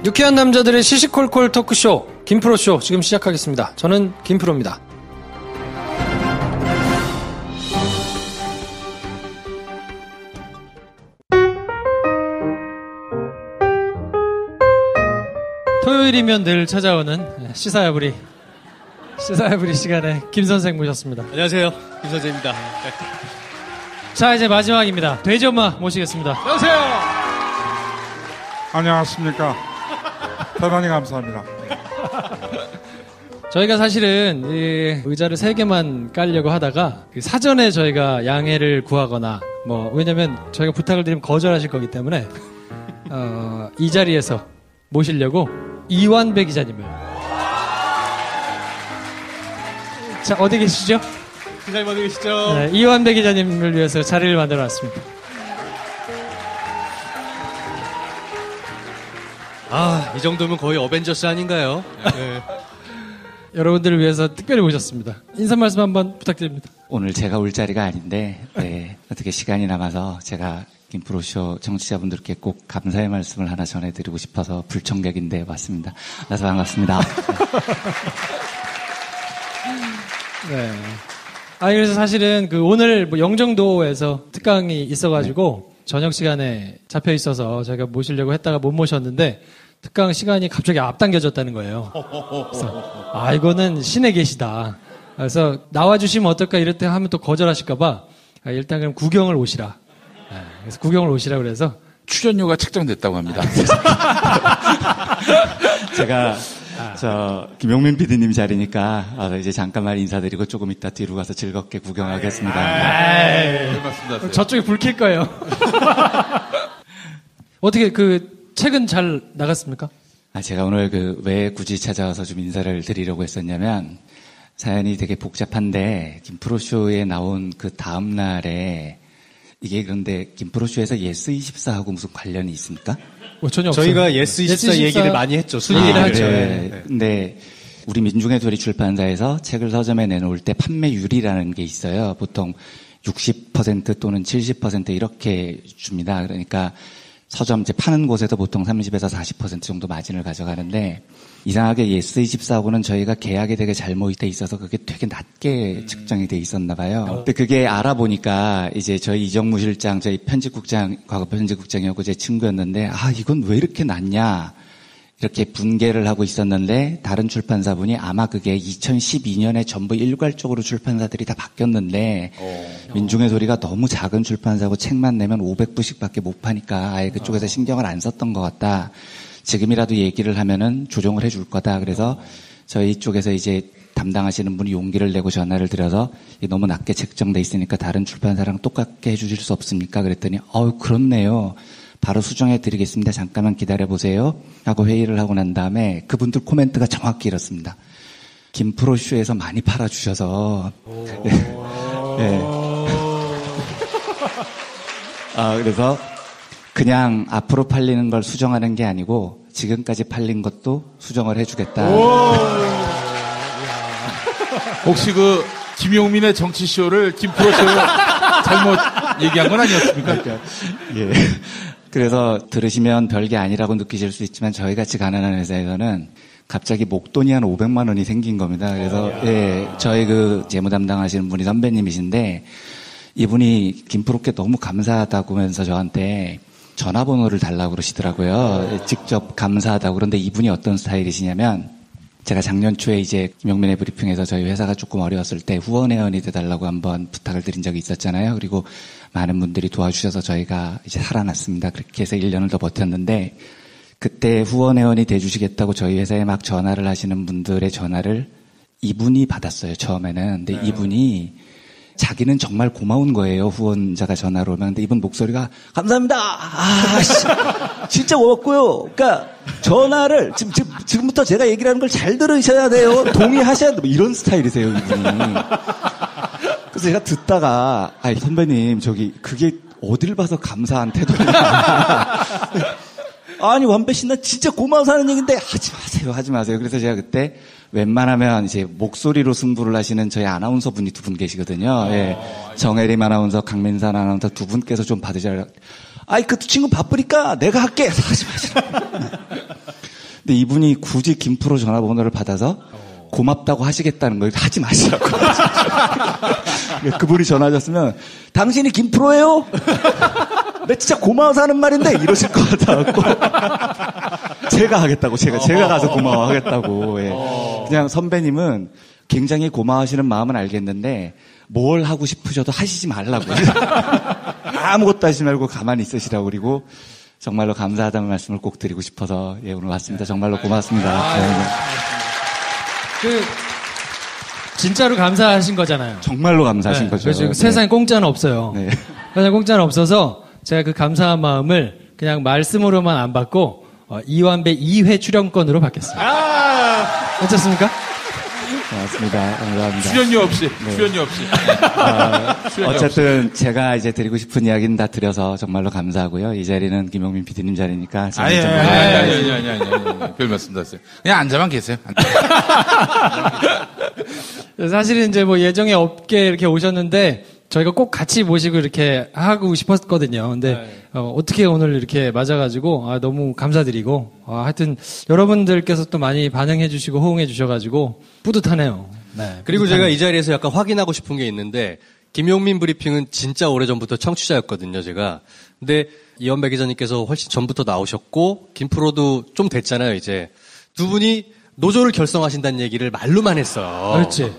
유쾌한 남자들의 시시콜콜 토크쇼 김프로쇼 지금 시작하겠습니다. 저는 김프로입니다. 토요일이면 늘 찾아오는 시사야부리 시간에 김 선생 모셨습니다. 안녕하세요, 김 선생입니다. 자, 이제 마지막입니다. 돼지 엄마 모시겠습니다. 안녕하세요. 안녕하십니까. 대단히 감사합니다. 저희가 사실은 이 의자를 3개만 깔려고 하다가 사전에 저희가 양해를 구하거나 왜냐면 저희가 부탁을 드리면 거절하실 거기 때문에 이 자리에서 모시려고 이완배 기자님을. 자, 어디 계시죠? 기자님 어디 계시죠? 네, 이완배 기자님을 위해서 자리를 만들어놨습니다. 이 정도면 거의 어벤져스 아닌가요? 네. 여러분들을 위해서 특별히 모셨습니다. 인사 말씀 한번 부탁드립니다. 오늘 제가 올 자리가 아닌데 어떻게 시간이 남아서 제가 김프로쇼 청취자분들께 꼭 감사의 말씀을 하나 전해드리고 싶어서 불청객인데 왔습니다. 그래서 반갑습니다. 네. 그래서 사실은 오늘 영종도에서 특강이 있어가지고 저녁 시간에 잡혀 있어서 저희가 모시려고 했다가 못 모셨는데 특강 시간이 갑자기 앞당겨졌다는 거예요. 그래서 이거는 신의 계시다. 그래서 나와주시면 어떨까 이럴 때 하면 또 거절하실까봐 일단 그럼 구경을 오시라. 그래서 구경을 오시라 그래서 출연료가 책정됐다고 합니다. 제가 김용민 PD님 자리니까 이제 잠깐만 인사드리고 조금 이따 뒤로 가서 즐겁게 구경하겠습니다. 고맙습니다. 저쪽에 불 켤 거예요. 어떻게 책은 잘 나갔습니까? 제가 오늘 왜 굳이 찾아와서 좀 인사를 드리려고 했었냐면 사연이 되게 복잡한데 김프로쇼에 나온 다음 날에 이게 그런데 김프로쇼에서 예스24하고 무슨 관련이 있습니까? 전혀 없어요. 저희가 예스24 얘기를 많이 했죠. 얘기를 했죠. 네. 근데 우리 민중의 소리 출판사에서 책을 서점에 내놓을 때 판매율이라는 게 있어요. 보통 60% 또는 70% 이렇게 줍니다. 그러니까 서점 이제 파는 곳에서 보통 30에서 40% 정도 마진을 가져가는데 이상하게 예스24하고는 저희가 계약이 되게 잘못 돼 있어서 그게 되게 낮게 측정이 돼 있었나 봐요. 근데 그게 알아보니까 이제 저희 이정무 실장, 저희 과거 편집국장이었고 제 친구였는데 이건 왜 이렇게 낮냐 이렇게 분개를 하고 있었는데 다른 출판사분이 아마 그게 2012년에 전부 일괄적으로 출판사들이 다 바뀌었는데 민중의 소리가 너무 작은 출판사고 책만 내면 500부씩밖에 못 파니까 아예 그쪽에서 신경을 안 썼던 것 같다. 지금이라도 얘기를 하면은 조정을 해줄 거다. 그래서 저희 쪽에서 이제 담당하시는 분이 용기를 내고 전화를 드려서 너무 낮게 책정돼 있으니까 다른 출판사랑 똑같게 해주실 수 없습니까? 그랬더니 그렇네요. 바로 수정해 드리겠습니다. 잠깐만 기다려 보세요. 하고 회의를 하고 난 다음에 그분들 코멘트가 정확히 이렇습니다. 김프로쇼에서 많이 팔아주셔서 네. 그래서 그냥 앞으로 팔리는 걸 수정하는 게 아니고 지금까지 팔린 것도 수정을 해주겠다. 혹시 김용민의 정치쇼를 김프로쇼로 잘못 얘기한 건 아니었습니까? 예. 그래서 들으시면 별게 아니라고 느끼실 수 있지만 저희 같이 가난한 회사에서는 갑자기 목돈이 한 500만 원이 생긴 겁니다. 그래서 저희 재무 담당하시는 분이 선배님이신데 이분이 김프로께 너무 감사하다고 하면서 저한테 전화번호를 달라고 그러시더라고요. 직접 감사하다고. 그런데 이분이 어떤 스타일이시냐면 제가 작년 초에 이제 김용민의 브리핑에서 저희 회사가 조금 어려웠을 때 후원회원이 돼달라고 한번 부탁을 드린 적이 있었잖아요. 그리고 많은 분들이 도와주셔서 저희가 이제 살아났습니다. 그렇게 해서 1년을 더 버텼는데 그때 후원회원이 돼주시겠다고 저희 회사에 막 전화를 하시는 분들의 전화를 이분이 받았어요. 처음에는. 근데 이분이 자기는 정말 고마운 거예요. 후원자가 전화로 오면. 근데 이분 목소리가 감사합니다. 진짜 고맙고요. 그러니까 전화를 지금부터 제가 얘기를 하는 걸 잘 들으셔야 돼요. 동의하셔야 돼요. 이런 스타일이세요, 이분이. 그래서 제가 듣다가 선배님 그게 어딜 봐서 감사한 태도냐. 아니 완배 씨 나 진짜 고마워서 하는 얘기인데 하지 마세요. 그래서 제가 그때 웬만하면 이제 목소리로 승부를 하시는 저희 아나운서 분이 두 분 계시거든요. 예. 정혜림 아나운서, 강민산 아나운서 두 분께서 좀 받으셔야. 그 친구 바쁘니까 내가 할게. 하지 마시라. 근데 이분이 굳이 김프로 전화번호를 받아서 고맙다고 하시겠다는 걸 하지 마시라고. 그분이 전화하셨으면 당신이 김프로예요? 내 진짜 고마워서 하는 말인데 이러실 것 같아갖고 제가 하겠다고 제가 가서 고마워하겠다고. 예. 그냥 선배님은 굉장히 고마워하시는 마음은 알겠는데 뭘 하고 싶으셔도 하시지 말라고. 아무것도 하시지 말고 가만히 있으시라고. 그리고 정말로 감사하다는 말씀을 꼭 드리고 싶어서 예, 오늘 왔습니다. 정말로 고맙습니다. 진짜로 감사하신 거잖아요. 정말로 감사하신 네, 거죠. 그렇죠. 네. 세상에 공짜는 없어요. 네. 세상에 공짜는 없어서 제가 그 감사한 마음을 그냥 말씀으로만 안 받고 이완배 2회 출연권으로 받겠습니다. 괜찮습니까? 고맙습니다. 감사합니다. 출연료 없이, 네. 출연료 없이. 어쨌든 제가 이제 드리고 싶은 이야기는 다 드려서 정말로 감사하고요. 이 자리는 김용민 PD님 자리니까. 아니, 별 말씀 하세요. 그냥 앉아만 계세요. 사실은 이제 뭐 예정에 없게 이렇게 오셨는데 저희가 꼭 같이 모시고 이렇게 하고 싶었거든요. 근데 어떻게 오늘 이렇게 맞아가지고 너무 감사드리고 하여튼 여러분들께서 또 많이 반응해 주시고 호응해 주셔가지고 뿌듯하네요. 네, 그리고 제가 이 자리에서 약간 확인하고 싶은 게 있는데 김용민 브리핑은 진짜 오래전부터 청취자였거든요, 제가. 근데 이완배 기자님께서 훨씬 전부터 나오셨고 김프로도 좀 됐잖아요, 이제. 두 분이 노조를 결성하신다는 얘기를 말로만 했어요. 그렇지.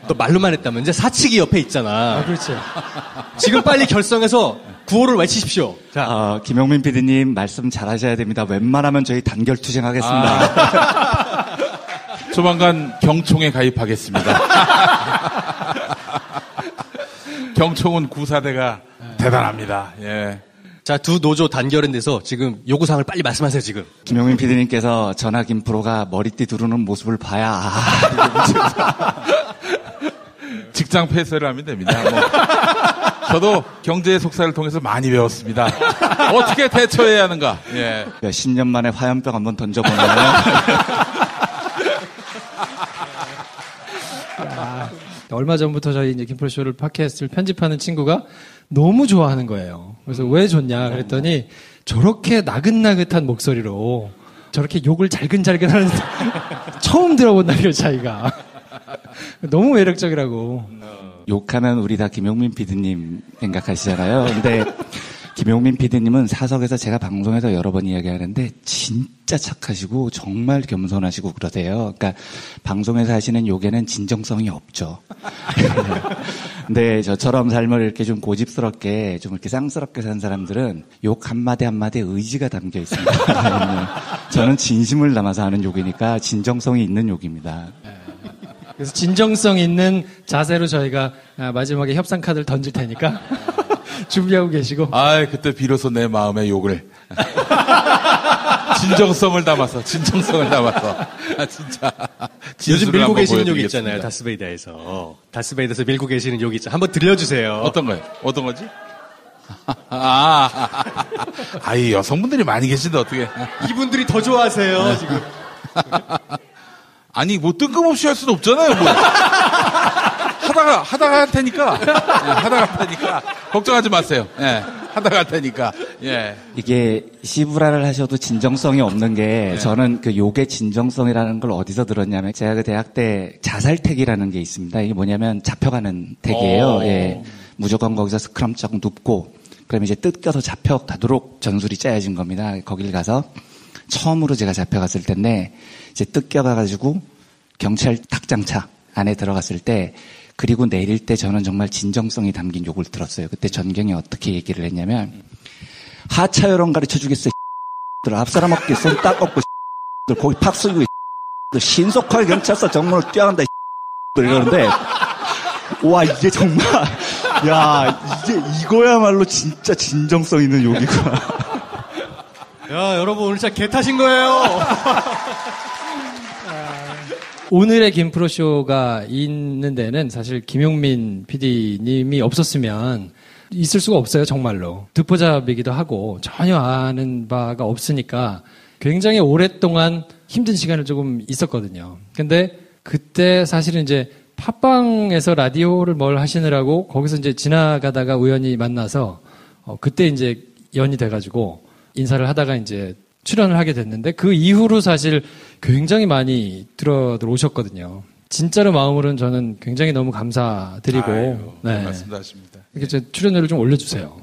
또 말로만 했다면 이제 사측이 옆에 있잖아. 그렇지. 지금 빨리 결성해서 구호를 외치십시오. 자, 김용민 PD님 말씀 잘하셔야 됩니다. 웬만하면 저희 단결 투쟁하겠습니다. 조만간 경총에 가입하겠습니다. 경총은 구사대가 대단합니다. 예. 자, 두 노조 단결인데서 지금 요구사항을 빨리 말씀하세요, 지금. 김용민 PD님께서 전화 김프로가 머리띠 두르는 모습을 봐야 직장 폐쇄를 하면 됩니다. 저도 경제의 속사를 통해서 많이 배웠습니다. 어떻게 대처해야 하는가. 예. 10년 만에 화염병 한번 던져보나요? 얼마 전부터 저희 이제 김프로 쇼를 팟캐스트를 편집하는 친구가 너무 좋아하는 거예요. 그래서 왜 좋냐 그랬더니 저렇게 나긋나긋한 목소리로 저렇게 욕을 잘근잘근 하는 처음 들어본다고요, 자기가. 너무 매력적이라고. 욕하면 우리 다 김용민 PD님 생각하시잖아요. 근데 김용민 PD님은 사석에서 제가 방송에서 여러 번 이야기하는데 진짜 착하시고 정말 겸손하시고 그러세요. 그러니까 방송에서 하시는 욕에는 진정성이 없죠. 근데 저처럼 삶을 이렇게 좀 고집스럽게 좀 이렇게 쌍스럽게 산 사람들은 욕 한마디 한마디에 의지가 담겨 있습니다. 저는 진심을 담아서 하는 욕이니까 진정성이 있는 욕입니다. 그래서 진정성 있는 자세로 저희가 마지막에 협상 카드를 던질 테니까 준비하고 계시고. 그때 비로소 내 마음의 욕을. 진정성을 담아서. 진짜. 요즘 밀고 계시는 욕 있잖아요, 다스베이다에서. 다스베이다에서 밀고 계시는 욕 있잖아요. 한번 들려주세요. 어떤 거요? 어떤 거지? 이 여성분들이 많이 계신데 어떻게. 이분들이 더 좋아하세요, 지금. 아니, 뭐 뜬금없이 할 수는 없잖아요, 뭐. 하다가 할 테니까. 하다가 할 테니까. 걱정하지 마세요. 예. 하다가 할 테니까. 예. 이게 시부라를 하셔도 진정성이 없는 게 저는 그 욕의 진정성이라는 걸 어디서 들었냐면 제가 그 대학 때 자살택이라는 게 있습니다. 이게 뭐냐면 잡혀가는 택이에요. 예. 무조건 거기서 스크럼 쫙 눕고 그러면 이제 뜯겨서 잡혀가도록 전술이 짜여진 겁니다. 거길 가서 처음으로 제가 잡혀갔을 텐데 이제 뜯겨가가지고 경찰 탁장차 안에 들어갔을 때 그리고 내릴 때 저는 정말 진정성이 담긴 욕을 들었어요. 그때 전경이 어떻게 얘기를 했냐면 하차 요령 가르쳐주겠어 앞사람 어깨 손 딱 얹고 거기 팍 쏘고 신속하게 경찰서 정문을 뛰어간다 이러는데 와 이게 정말 이거야말로 진짜 진정성 있는 욕이구나. 야, 여러분 오늘 진짜 개 타신 거예요. 오늘의 김프로쇼가 있는 데는 사실 김용민 PD님이 없었으면 있을 수가 없어요, 정말로. 듣보잡이기도 하고 전혀 아는 바가 없으니까 굉장히 오랫동안 힘든 시간을 조금 있었거든요. 근데 그때 사실은 이제 팟빵에서 라디오를 뭘 하시느라고 거기서 이제 지나가다가 우연히 만나서 그때 이제 연이 돼가지고 인사를 하다가 이제 출연을 하게 됐는데 그 이후로 사실 굉장히 많이 들어오셨거든요. 진짜로 마음으로는 저는 굉장히 너무 감사드리고 아이고, 네. 말씀도 하십니다. 이렇게 제 출연료를 좀 올려주세요.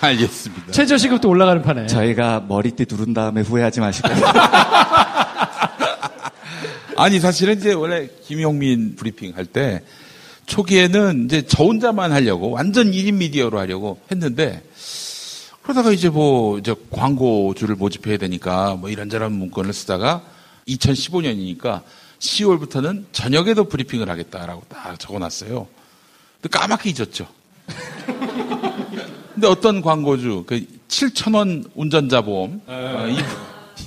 알겠습니다. 최저 시급도 올라가는 판에. 저희가 머리띠 누른 다음에 후회하지 마시고. 아니 사실은 이제 원래 김용민 브리핑 할 때 초기에는 이제 저 혼자만 하려고 완전 1인 미디어로 하려고 했는데 그러다가 이제 이제 광고주를 모집해야 되니까 이런저런 문건을 쓰다가 2015년이니까 10월부터는 저녁에도 브리핑을 하겠다라고 딱 적어놨어요. 근데 까맣게 잊었죠. 근데 어떤 광고주, 7,000원 운전자 보험,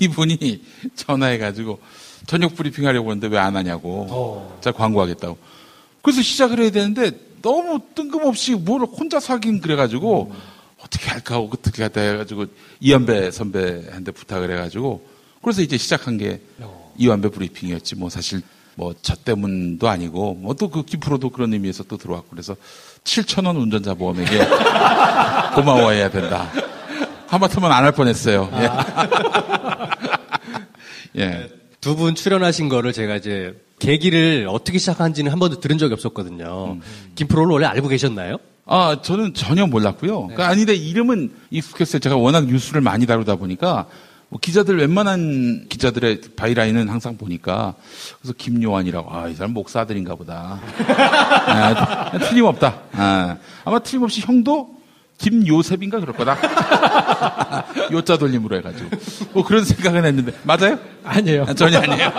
이분이 전화해가지고 저녁 브리핑 하려고 하는데 왜 안 하냐고. 제가 광고하겠다고. 그래서 시작을 해야 되는데 너무 뜬금없이 뭘 혼자서 하긴 그래가지고 어떻게 할까 하고 어떻게 하다 해가지고 이완배 선배한테 부탁을 해가지고 그래서 이제 시작한 게 이완배 브리핑이었지 사실 저 때문도 아니고 또 그 김프로도 그런 의미에서 또 들어왔고 그래서 7,000원 운전자 보험에게 고마워해야 된다. 하마터면 안 할 뻔했어요. 예. 두 분 출연하신 거를 제가 이제 계기를 어떻게 시작한지는 한 번도 들은 적이 없었거든요. 김프로를 원래 알고 계셨나요? 저는 전혀 몰랐고요. 아닌데 이름은 익숙했어요. 제가 워낙 뉴스를 많이 다루다 보니까 웬만한 기자들의 바이라인은 항상 보니까 그래서 김요한이라고 이 사람 목사 아들인가 보다. 틀림없다. 아마 틀림없이 형도 김요셉인가 그럴 거다. 요자 돌림으로 해가지고 그런 생각은 했는데 맞아요? 아니에요. 전혀 아니에요.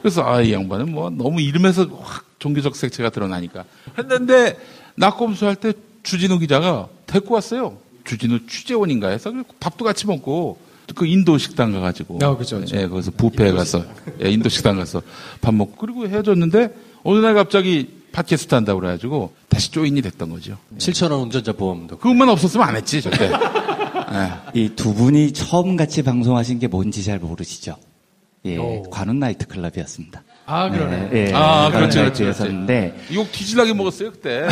그래서 이 양반은 너무 이름에서 확 종교적 색채가 드러나니까 했는데 낙검수 할 때 주진우 기자가 데리고 왔어요. 주진우 취재원인가 해서 밥도 같이 먹고 그 인도 식당 가가지고 그렇죠. 예, 거기서 뷔페에 가서 인도 식당 가서 밥 먹고 그리고 헤어졌는데 어느 날 갑자기 팟캐스트 한다고 그래가지고 다시 조인이 됐던 거죠. 7,000원 운전자 보험도. 그것만 없었으면 안 했지 절대. 이 두 분이 처음 같이 방송하신 게 뭔지 잘 모르시죠? 예, 관훈 나이트 클럽이었습니다. 그러네. 예, 그렇죠. 나이트였었는데 욕 뒤질나게 먹었어요 그때.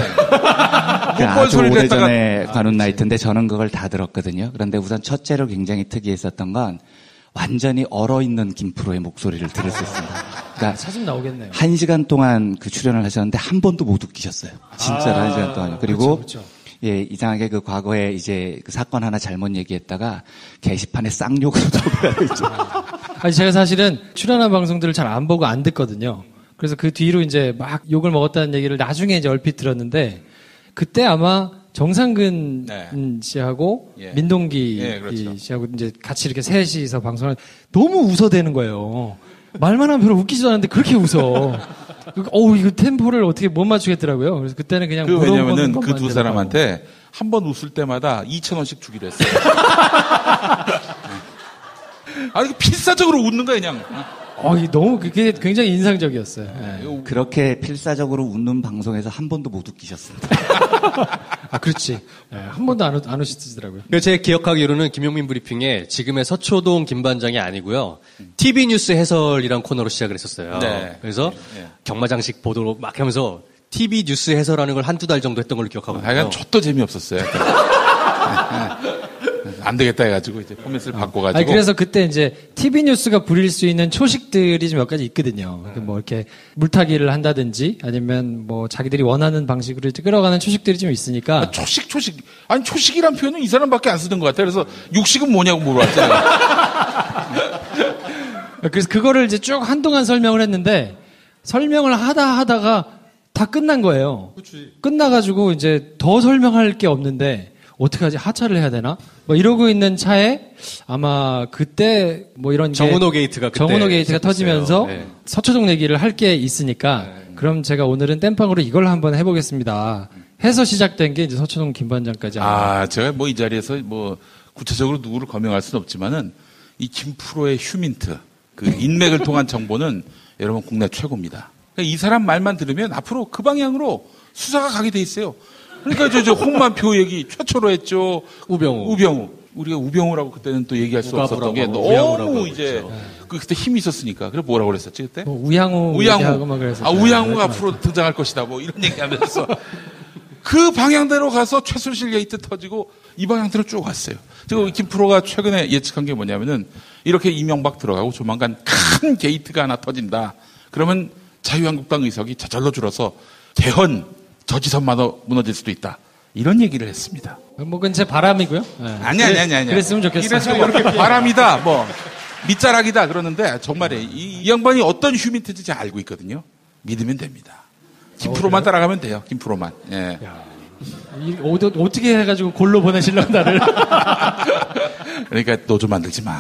아주 오래전에 관훈 나이트인데 저는 그걸 다 들었거든요. 그런데 우선 첫째로 굉장히 특이했었던 건 완전히 얼어있는 김프로의 목소리를 들을 수 있습니다. 그러니까 사진 나오겠네요. 1시간 동안 그 출연을 하셨는데 한 번도 못 웃기셨어요. 진짜로 1시간 동안요. 그리고 그렇죠. 예, 이상하게 그 과거에 이제 그 사건 하나 잘못 얘기했다가 게시판에 쌍욕으로 도배가 있죠. 제가 사실은 출연한 방송들을 잘 안 보고 안 듣거든요. 그래서 그 뒤로 이제 막 욕을 먹었다는 얘기를 나중에 이제 얼핏 들었는데 그때 아마 정상근 씨하고 민동기 그렇죠. 씨하고 이제 같이 이렇게 셋이서 방송을 너무 웃어대는 거예요. 말만 하면 별로 웃기지도 않는데 그렇게 웃어. 이거 템포를 어떻게 못 맞추겠더라고요. 그래서 그때는 그냥 왜냐면은 그 두 사람한테 한 번 웃을 때마다 2,000원씩 주기로 했어요. 필사적으로 웃는 거야 그냥. 너무 그게 굉장히 인상적이었어요. 그렇게 필사적으로 웃는 방송에서 한 번도 못 웃기셨습니다. 그렇지. 한 번도 안 웃으시더라고요. 제 기억하기로는 김용민 브리핑에 지금의 서초동 김반장이 아니고요. TV 뉴스 해설이란 코너로 시작을 했었어요. 그래서 경마장식 보도로 막 하면서 TV 뉴스 해설하는 걸 한두 달 정도 했던 걸로 기억하거든요. 하여간 좆도 재미없었어요. 안 되겠다 해가지고 이제 포맷을 바꿔가지고. 그래서 그때 이제 TV 뉴스가 부릴 수 있는 초식들이 좀 몇 가지 있거든요. 이렇게 물타기를 한다든지 아니면 자기들이 원하는 방식으로 끌어가는 초식들이 좀 있으니까. 초식. 아니 초식이란 표현은 이 사람밖에 안 쓰던 것 같아요. 그래서 육식은 뭐냐고 물어봤잖아요. 그래서 그거를 이제 쭉 한동안 설명을 했는데 설명을 하다가 다 끝난 거예요. 그치. 끝나가지고 이제 더 설명할 게 없는데 어떻게 하지? 하차를 해야 되나? 이러고 있는 차에 아마 그때 이런 정은호 게이트가 터지면서 서초동 얘기를 할 게 있으니까 그럼 제가 오늘은 땜빵으로 이걸 한번 해보겠습니다. 해서 시작된 게 이제 서초동 김반장까지. 제가 이 자리에서 구체적으로 누구를 거명할 수는 없지만은 이 김프로의 휴민트, 그 인맥을 통한 정보는 여러분 국내 최고입니다. 이 사람 말만 들으면 앞으로 그 방향으로 수사가 가게 돼 있어요. 그러니까 저 홍만표 얘기 최초로 했죠. 우병우. 우리가 우병우라고 그때는 또 얘기할 수 없었던 게 너무 이제 그때 힘이 있었으니까. 그래 뭐라고 그랬었지 그때? 우양우 얘기하고 막 그랬었죠. 우양우가 앞으로 등장할 것이다. 이런 얘기하면서 그 방향대로 가서 최순실 게이트 터지고 이 방향대로 쭉 왔어요. 지금 김프로가 최근에 예측한 게 뭐냐면은 이렇게 이명박 들어가고 조만간 큰 게이트가 하나 터진다. 그러면 자유한국당 의석이 저절로 줄어서 개헌 저지선마저 무너질 수도 있다. 이런 얘기를 했습니다. 뭐 그건 제 바람이고요. 네. 아니. 그랬으면 좋겠어요. 이래서 이렇게 바람이다, 뭐 밑자락이다 그러는데 정말에 이 양반이 어떤 휴민트인지 잘 알고 있거든요. 믿으면 됩니다. 김프로만 따라가면 돼요. 김프로만. 예. 어떻게 해가지고 골로 보내시려고 나를. 그러니까 노조 만들지 마.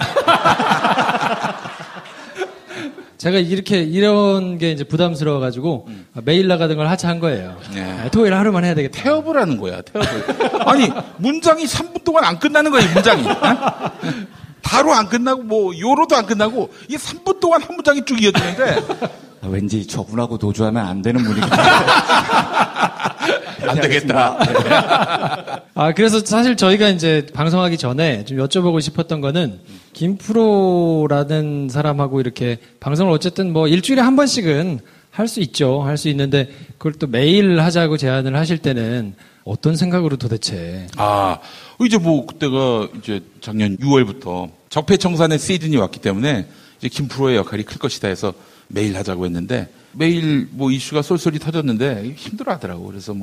제가 이런 게 이제 부담스러워가지고 매일 나가던 걸 하차한 거예요. 네. 토요일 하루만 해야 되겠다. 태업을 하는 거야, 태업을. 아니, 문장이 3분 동안 안 끝나는 거야, 이 문장이. 다로 안 끝나고, 뭐, 요로도 안 끝나고, 이게 3분 동안 한 문장이 쭉 이어지는데. 왠지 저분하고 노조하면 안 되는 분위기. 안 되겠다. 그래서 사실 저희가 이제 방송하기 전에 좀 여쭤보고 싶었던 거는 김프로라는 사람하고 이렇게 방송을 어쨌든 뭐 일주일에 한 번씩은 할 수 있죠. 할 수 있는데 그걸 또 매일 하자고 제안을 하실 때는 어떤 생각으로 도대체? 이제 뭐 그때가 이제 작년 6월부터 적폐청산의 시즌이 왔기 때문에 이제 김프로의 역할이 클 것이다 해서 매일 하자고 했는데 매일 뭐 이슈가 쏠쏠이 터졌는데 힘들어 하더라고. 그래서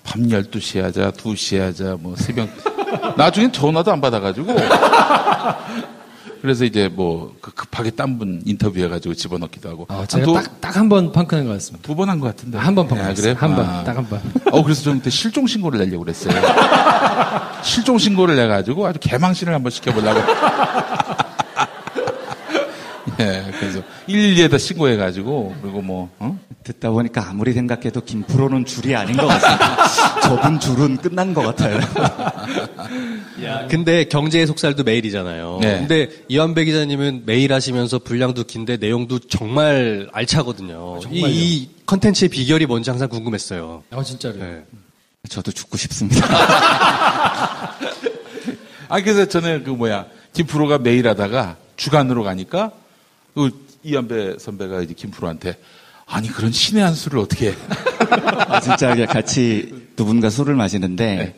밤 12시에 하자, 2시에 하자, 뭐 새벽. 나중엔 전화도 안 받아가지고. 그래서 이제 뭐 급하게 딴 분 인터뷰해가지고 집어넣기도 하고. 제가 딱 한 번 펑크낸 것 같습니다. 2번 한 것 같은데. 한 번 펑크냈어요. 그래? 한 번, 딱 한 번. 그래서 좀 그때 실종신고를 내려고 그랬어요. 실종신고를 내가지고 아주 개망신을 한번 시켜보려고. 예, 그래서 112에다 신고해가지고 그리고 듣다 보니까 아무리 생각해도 김프로는 줄이 아닌 것 같습니다. 저분 줄은 끝난 것 같아요. 근데 경제의 속살도 매일이잖아요. 네. 근데 이완배 기자님은 매일 하시면서 분량도 긴데 내용도 정말 알차거든요. 이 컨텐츠의 비결이 뭔지 항상 궁금했어요. 진짜로요? 네. 저도 죽고 싶습니다. 그래서 저는 김프로가 매일 하다가 주간으로 가니까 이완배 선배가 이제 김프로한테 그런 신의 한 수를 어떻게 해? 진짜 같이 두 분과 술을 마시는데, 네.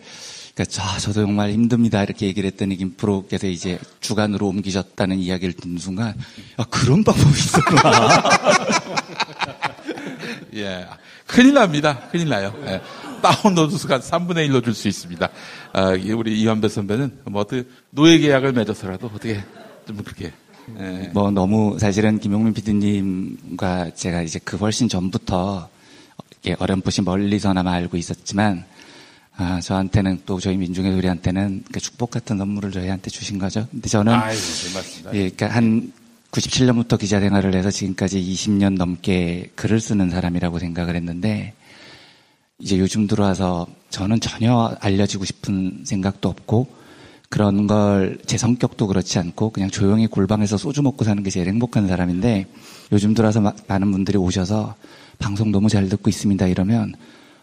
그러니까 저도 정말 힘듭니다 이렇게 얘기를 했더니 김프로께서 이제 주간으로 옮기셨다는 이야기를 듣는 순간, 그런 방법이 있었구나. 예, 큰일 납니다. 큰일 나요. 예. 다운로드 수가 3분의 1로 줄 수 있습니다. 우리 이완배 선배는 노예 계약을 맺어서라도 어떻게 좀 그렇게. 예. 너무 사실은 김용민 PD님과 제가 이제 훨씬 전부터 어렴풋이 멀리서나마 알고 있었지만, 저한테는 또 저희 민중의 소리한테는 축복 같은 선물을 저희한테 주신 거죠. 근데 저는, 그러니까 한 97년부터 기자 생활을 해서 지금까지 20년 넘게 글을 쓰는 사람이라고 생각을 했는데, 이제 요즘 들어와서 저는 전혀 알려지고 싶은 생각도 없고, 그런 걸 제 성격도 그렇지 않고 그냥 조용히 골방에서 소주 먹고 사는 게 제일 행복한 사람인데, 요즘 들어와서 많은 분들이 오셔서 방송 너무 잘 듣고 있습니다 이러면,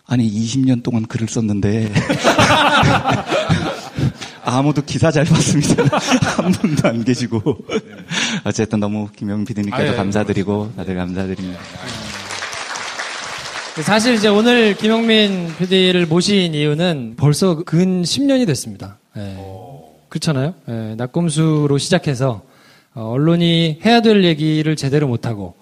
20년 동안 글을 썼는데 아무도 기사 잘 봤습니다 한 분도 안 계시고. 어쨌든 너무 김용민 PD님께도 감사드리고 다들 감사드립니다. 사실 이제 오늘 김용민 PD를 모신 이유는 벌써 근 10년이 됐습니다. 그렇잖아요. 낙검수로 시작해서 언론이 해야 될 얘기를 제대로 못하고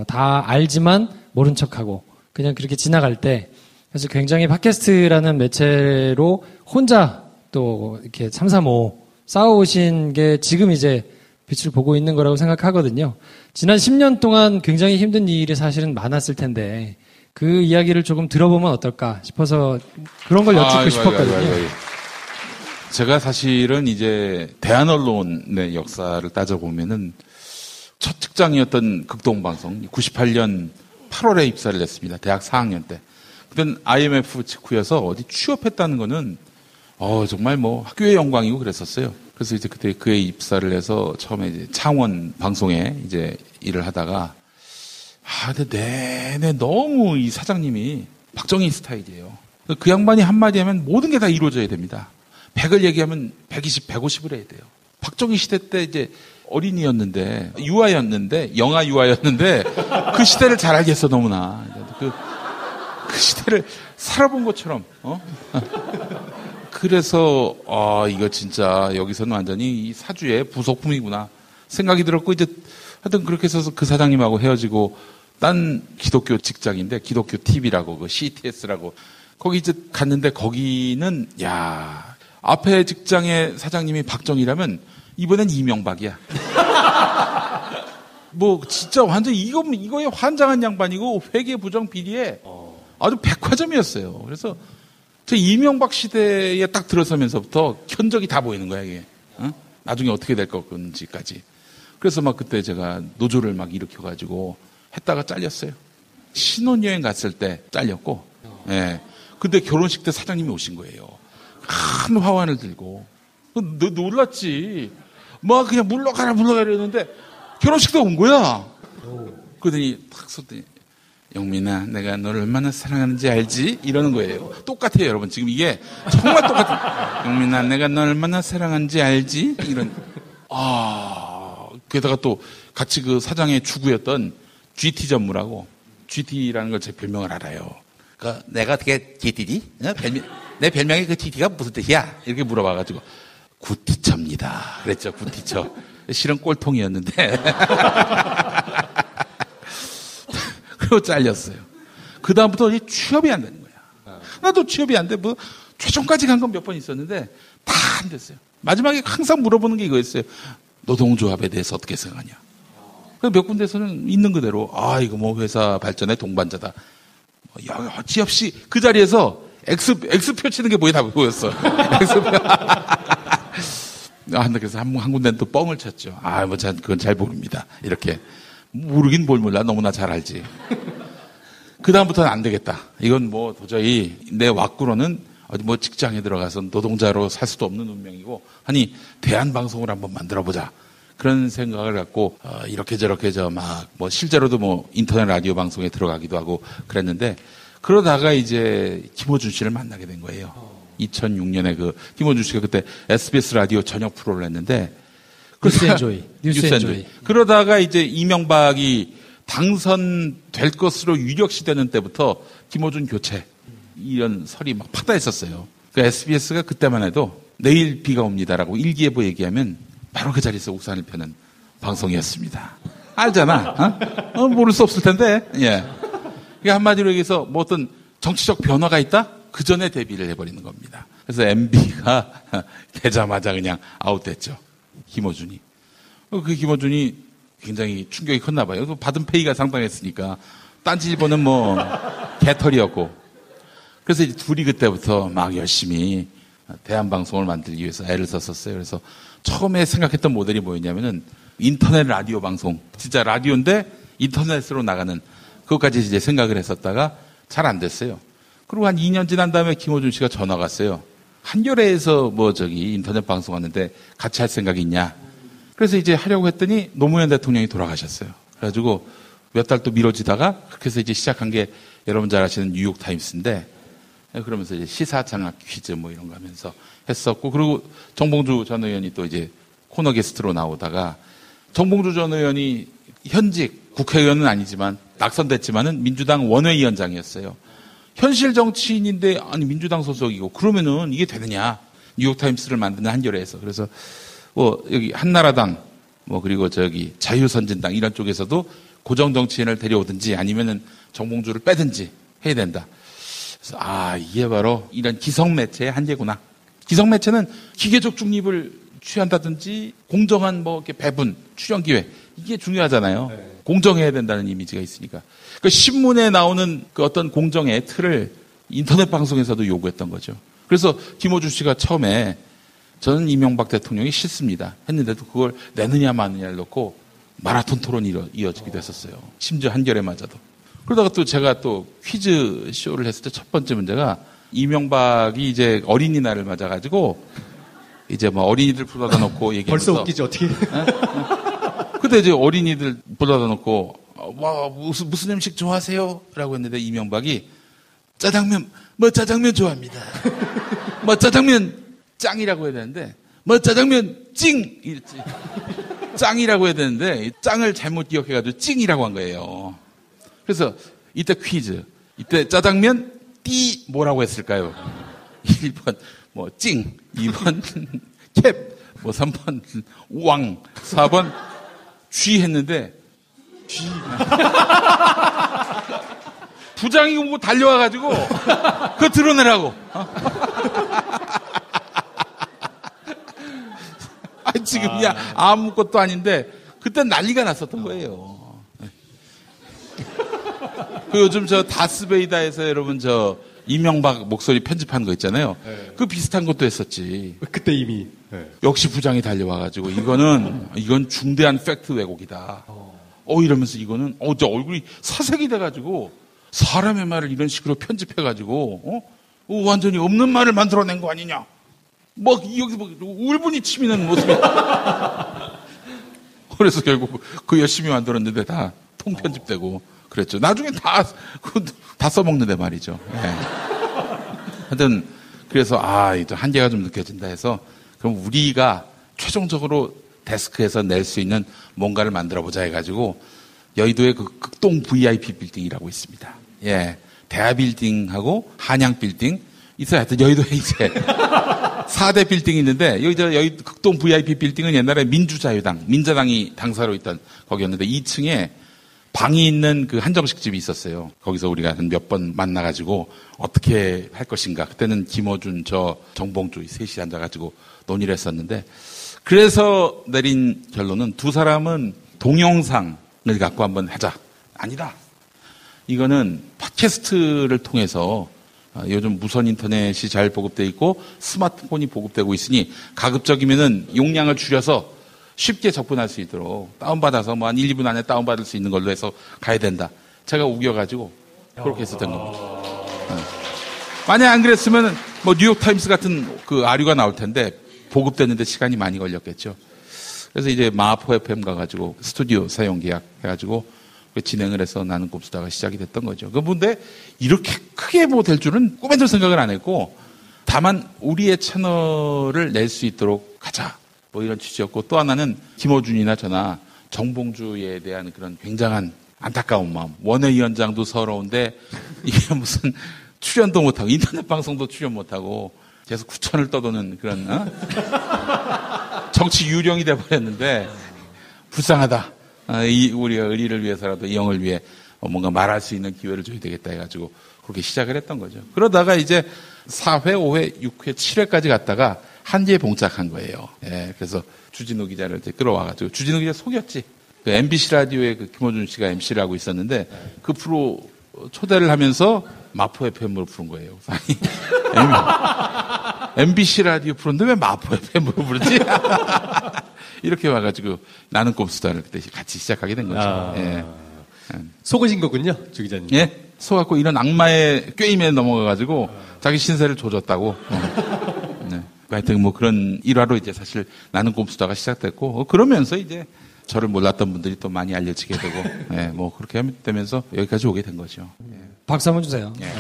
다 알지만 모른 척하고 그냥 그렇게 지나갈 때, 사실 굉장히 팟캐스트라는 매체로 혼자 또 이렇게 335 싸워오신 게 지금 이제 빛을 보고 있는 거라고 생각하거든요. 지난 10년 동안 굉장히 힘든 일이 사실은 많았을 텐데 그 이야기를 조금 들어보면 어떨까 싶어서 그런 걸 여쭙고 싶었거든요. 제가 사실은 이제 대한언론의 역사를 따져보면은 첫 직장이었던 극동방송 98년 8월에 입사를 했습니다. 대학 4학년 때. 그땐 IMF 직후여서 어디 취업했다는 거는 정말 학교의 영광이고 그랬었어요. 그래서 이제 그때 그에 입사를 해서 처음에 이제 창원 방송에 이제 일을 하다가 근데 내내 너무 이 사장님이 박정희 스타일이에요. 그 양반이 한마디 하면 모든 게 다 이루어져야 됩니다. 100을 얘기하면 120, 150을 해야 돼요. 박정희 시대 때 이제 어린이였는데, 영아 유아였는데, 그 시대를 잘 알겠어, 너무나. 그 그 시대를 살아본 것처럼, 그래서, 이거 진짜 여기서는 완전히 이 사주의 부속품이구나 생각이 들었고, 이제 하여튼 그렇게 해서 그 사장님하고 헤어지고, 딴 기독교 직장인데, 기독교 TV라고, 그 CTS라고, 거기 이제 갔는데, 거기는, 앞에 직장의 사장님이 박정희라면, 이번엔 이명박이야. 뭐, 진짜 완전 이거에 환장한 양반이고, 회계 부정 비리에 아주 백화점이었어요. 그래서, 저 이명박 시대에 딱 들어서면서부터 견적이 다 보이는 거야, 이게. 나중에 어떻게 될 건지까지. 그래서 막 그때 제가 노조를 막 일으켜가지고 했다가 잘렸어요. 신혼여행 갔을 때 잘렸고, 예. 근데 결혼식 때 사장님이 오신 거예요. 큰 화환을 들고. 너 놀랐지. 막 그냥 물러가라 이러는데 결혼식 때 온 거야. 그러더니 탁 섰더니, 영민아, 내가 너를 얼마나 사랑하는지 알지? 이러는 거예요. 똑같아요, 여러분. 지금 이게 정말 똑같아요. 영민아, 내가 너 얼마나 사랑하는지 알지? 이런. 게다가 또 같이 그 사장의 주구였던 GT 전무라고, GT라는 걸 제 별명을 알아요. 그러니까 내가 어떻게 GT지? 내 별명이 그 GT가 무슨 뜻이야? 이렇게 물어봐가지고, 굿티처입니다. 그랬죠, 굿티처. 실은 꼴통이었는데. 그리고 잘렸어요. 그다음부터 취업이 안 되는 거야. 나도 취업이 안 돼. 뭐, 최종까지 간 건 몇 번 있었는데, 다 안 됐어요. 마지막에 항상 물어보는 게 이거였어요. 노동조합에 대해서 어떻게 생각하냐. 몇 군데서는 있는 그대로, 이거 뭐 회사 발전의 동반자다. 여지없이 그 자리에서 X표 치는 게 다 보였어. X표. 그래서 한 군데는 또 뻥을 쳤죠. 그건 잘 모릅니다. 이렇게. 모르긴 뭘 몰라. 너무나 잘 알지. 그다음부터는 안 되겠다. 이건 뭐 도저히 내 왁구로는 어디 뭐 직장에 들어가서 노동자로 살 수도 없는 운명이고, 아니, 대한방송을 한번 만들어보자. 그런 생각을 갖고, 이렇게 저렇게 뭐 실제로도 뭐 인터넷 라디오 방송에 들어가기도 하고 그랬는데, 그러다가 이제 김호준 씨를 만나게 된 거예요. 2006년에 김호준 씨가 그때 SBS 라디오 저녁 프로를 했는데, 뉴스엔조이. 그러다가 이제 이명박이 당선될 것으로 유력시 되는 때부터 김호준 교체, 이런 설이 막 파다했었어요. SBS가 그때만 해도 내일 비가 옵니다라고 일기예보 얘기하면 바로 그 자리에서 우산을 펴는 방송이었습니다. 알잖아. 모를 수 없을 텐데. 예. 그러니까 한마디로 얘기해서 뭐 어떤 정치적 변화가 있다? 그 전에 데뷔를 해버리는 겁니다. 그래서 MB가 되자마자 그냥 아웃됐죠. 김호준이. 그 김호준이 굉장히 충격이 컸나 봐요. 받은 페이가 상당했으니까. 딴지일보는 뭐 개털이었고. 그래서 이제 둘이 그때부터 막 열심히 대한방송을 만들기 위해서 애를 썼었어요. 그래서 처음에 생각했던 모델이 뭐였냐면은 인터넷 라디오 방송. 진짜 라디오인데 인터넷으로 나가는 그것까지 이제 생각을 했었다가 잘 안 됐어요. 그리고 한 2년 지난 다음에 김호준 씨가 전화가 왔어요. 한겨레에서 인터넷 방송 하는데 같이 할 생각이 있냐. 그래서 이제 하려고 했더니 노무현 대통령이 돌아가셨어요. 그래가지고 몇 달 또 미뤄지다가 그렇게 해서 이제 시작한 게 여러분 잘 아시는 뉴욕타임스인데, 그러면서 이제 시사장학 퀴즈 뭐 이런 거 하면서 했었고, 그리고 정봉주 전 의원이 또 이제 코너 게스트로 나오다가, 정봉주 전 의원이 현직 국회의원은 아니지만 낙선됐지만은 민주당 원외위원장이었어요. 현실 정치인인데 아니 민주당 소속이고 그러면은 이게 되느냐. 뉴욕타임스를 만드는 한겨레에서. 그래서 뭐 여기 한나라당 뭐 그리고 자유선진당 이런 쪽에서도 고정 정치인을 데려오든지 아니면은 정봉주를 빼든지 해야 된다. 그래서 이게 바로 이런 기성 매체의 한계구나. 기성 매체는 기계적 중립을 취한다든지 공정한 뭐 이렇게 배분, 출연 기회 이게 중요하잖아요. 네. 공정해야 된다는 이미지가 있으니까. 그 신문에 나오는 그 어떤 공정의 틀을 인터넷 방송에서도 요구했던 거죠. 그래서 김호준 씨가 처음에 저는 이명박 대통령이 싫습니다 했는데도 그걸 내느냐 마느냐를 놓고 마라톤 토론이 이어지기도 했었어요. 심지어 한겨레마저도. 그러다가 또 제가 또 퀴즈 쇼를 했을 때 첫 번째 문제가 이명박이 이제 어린이날을 맞아가지고 이제 뭐 어린이들 불러다 놓고 얘기하면서 벌써 웃기지 어떻게? 그때 이제 어린이들 불러다 놓고 와 무슨 음식 좋아하세요? 라고 했는데 이명박이 짜장면 좋아합니다. 뭐 짜장면 짱이라고 해야 되는데 뭐 짜장면 찡 이랬지. 짱이라고 해야 되는데 짱을 잘못 기억해가지고 찡이라고 한 거예요. 그래서 이때 퀴즈 이때 짜장면 띠 뭐라고 했을까요? 1번 뭐 찡, 2번 캡, 뭐 3번 왕, 4번 쥐 했는데 쥐. 부장이 뭐 달려와가지고 그거 드러내라고. 지금이야 아무것도 아닌데 그때 난리가 났었던 거예요. 그 요즘 저 다스베이다에서 여러분 저 이명박 목소리 편집한 거 있잖아요. 네. 그 비슷한 것도 했었지. 그때 이미. 네. 역시 부장이 달려와가지고 이건 중대한 팩트 왜곡이다. 이러면서 이거는 저 얼굴이 사색이 돼가지고 사람의 말을 이런 식으로 편집해가지고 완전히 없는 말을 만들어낸 거 아니냐. 여기 울분이 치미는 모습이. 그래서 결국 그 열심히 만들었는데 다 통편집되고 그랬죠. 나중에 다 써먹는데 말이죠. 네. 하여튼 그래서 이제 한계가 좀 느껴진다 해서 그럼 우리가 최종적으로 데스크에서 낼 수 있는 뭔가를 만들어 보자 해가지고 여의도에 그 극동 VIP 빌딩이라고 있습니다. 예, 대하 빌딩하고 한양 빌딩 있어요. 하여튼 여의도에 이제 4대 빌딩이 있는데 여기 극동 VIP 빌딩은 옛날에 민자당이 당사로 있던 거기였는데 2층에 방이 있는 그 한정식집이 있었어요. 거기서 우리가 한 몇 번 만나가지고 어떻게 할 것인가. 그때는 김어준, 정봉주 셋이 앉아가지고 논의를 했었는데 그래서 내린 결론은 두 사람은 동영상을 갖고 한번 하자. 아니다. 이거는 팟캐스트를 통해서 요즘 무선 인터넷이 잘 보급되어 있고 스마트폰이 보급되고 있으니 가급적이면은 용량을 줄여서 쉽게 접근할 수 있도록 다운받아서 한 1, 2분 안에 다운받을 수 있는 걸로 해서 가야 된다. 제가 우겨가지고 그렇게 했었던 겁니다. 만약 안 그랬으면 뉴욕타임스 같은 그 아류가 나올 텐데 보급됐는데 시간이 많이 걸렸겠죠. 그래서 이제 마포 FM 가가지고 스튜디오 사용 계약 해가지고 진행을 해서 나는 꼼수다가 시작이 됐던 거죠. 근데 이렇게 크게 될 줄은 꿈에도 생각을 안 했고 다만 우리의 채널을 낼 수 있도록 가자. 이런 취지였고 또 하나는 김어준이나 저나 정봉주에 대한 그런 굉장한 안타까운 마음. 원외위원장도 서러운데 이게 무슨 출연도 못하고 인터넷 방송도 출연 못하고 계속 구천을 떠도는 그런 정치 유령이 돼버렸는데 불쌍하다. 우리가 의리를 위해서라도 이 형을 위해 뭔가 말할 수 있는 기회를 줘야 되겠다 해가지고 그렇게 시작을 했던 거죠. 그러다가 이제 4회, 5회, 6회, 7회까지 갔다가 한지에 봉착한 거예요. 예, 그래서 주진우 기자를 이제 끌어와가지고 주진우 기자 속였지. 그 MBC 라디오에 그 김어준 씨가 MC를 하고 있었는데 그 프로 초대를 하면서 마포 FM으로 부른 거예요. MBC 라디오 프로인데 왜 마포 FM으로 부르지? 이렇게 와가지고 나는 꼼수다를 그때 같이 시작하게 된 거죠. 예. 속으신 거군요, 주 기자님. 예, 속았고 이런 악마의 꾀임에 넘어가가지고 자기 신세를 조졌다고. 네. 하여튼 그런 일화로 이제 사실 나는 꼼수다가 시작됐고 그러면서 이제 저를 몰랐던 분들이 또 많이 알려지게 되고 예, 그렇게 되면서 여기까지 오게 된 거죠. 예. 박수 한번 주세요. 예.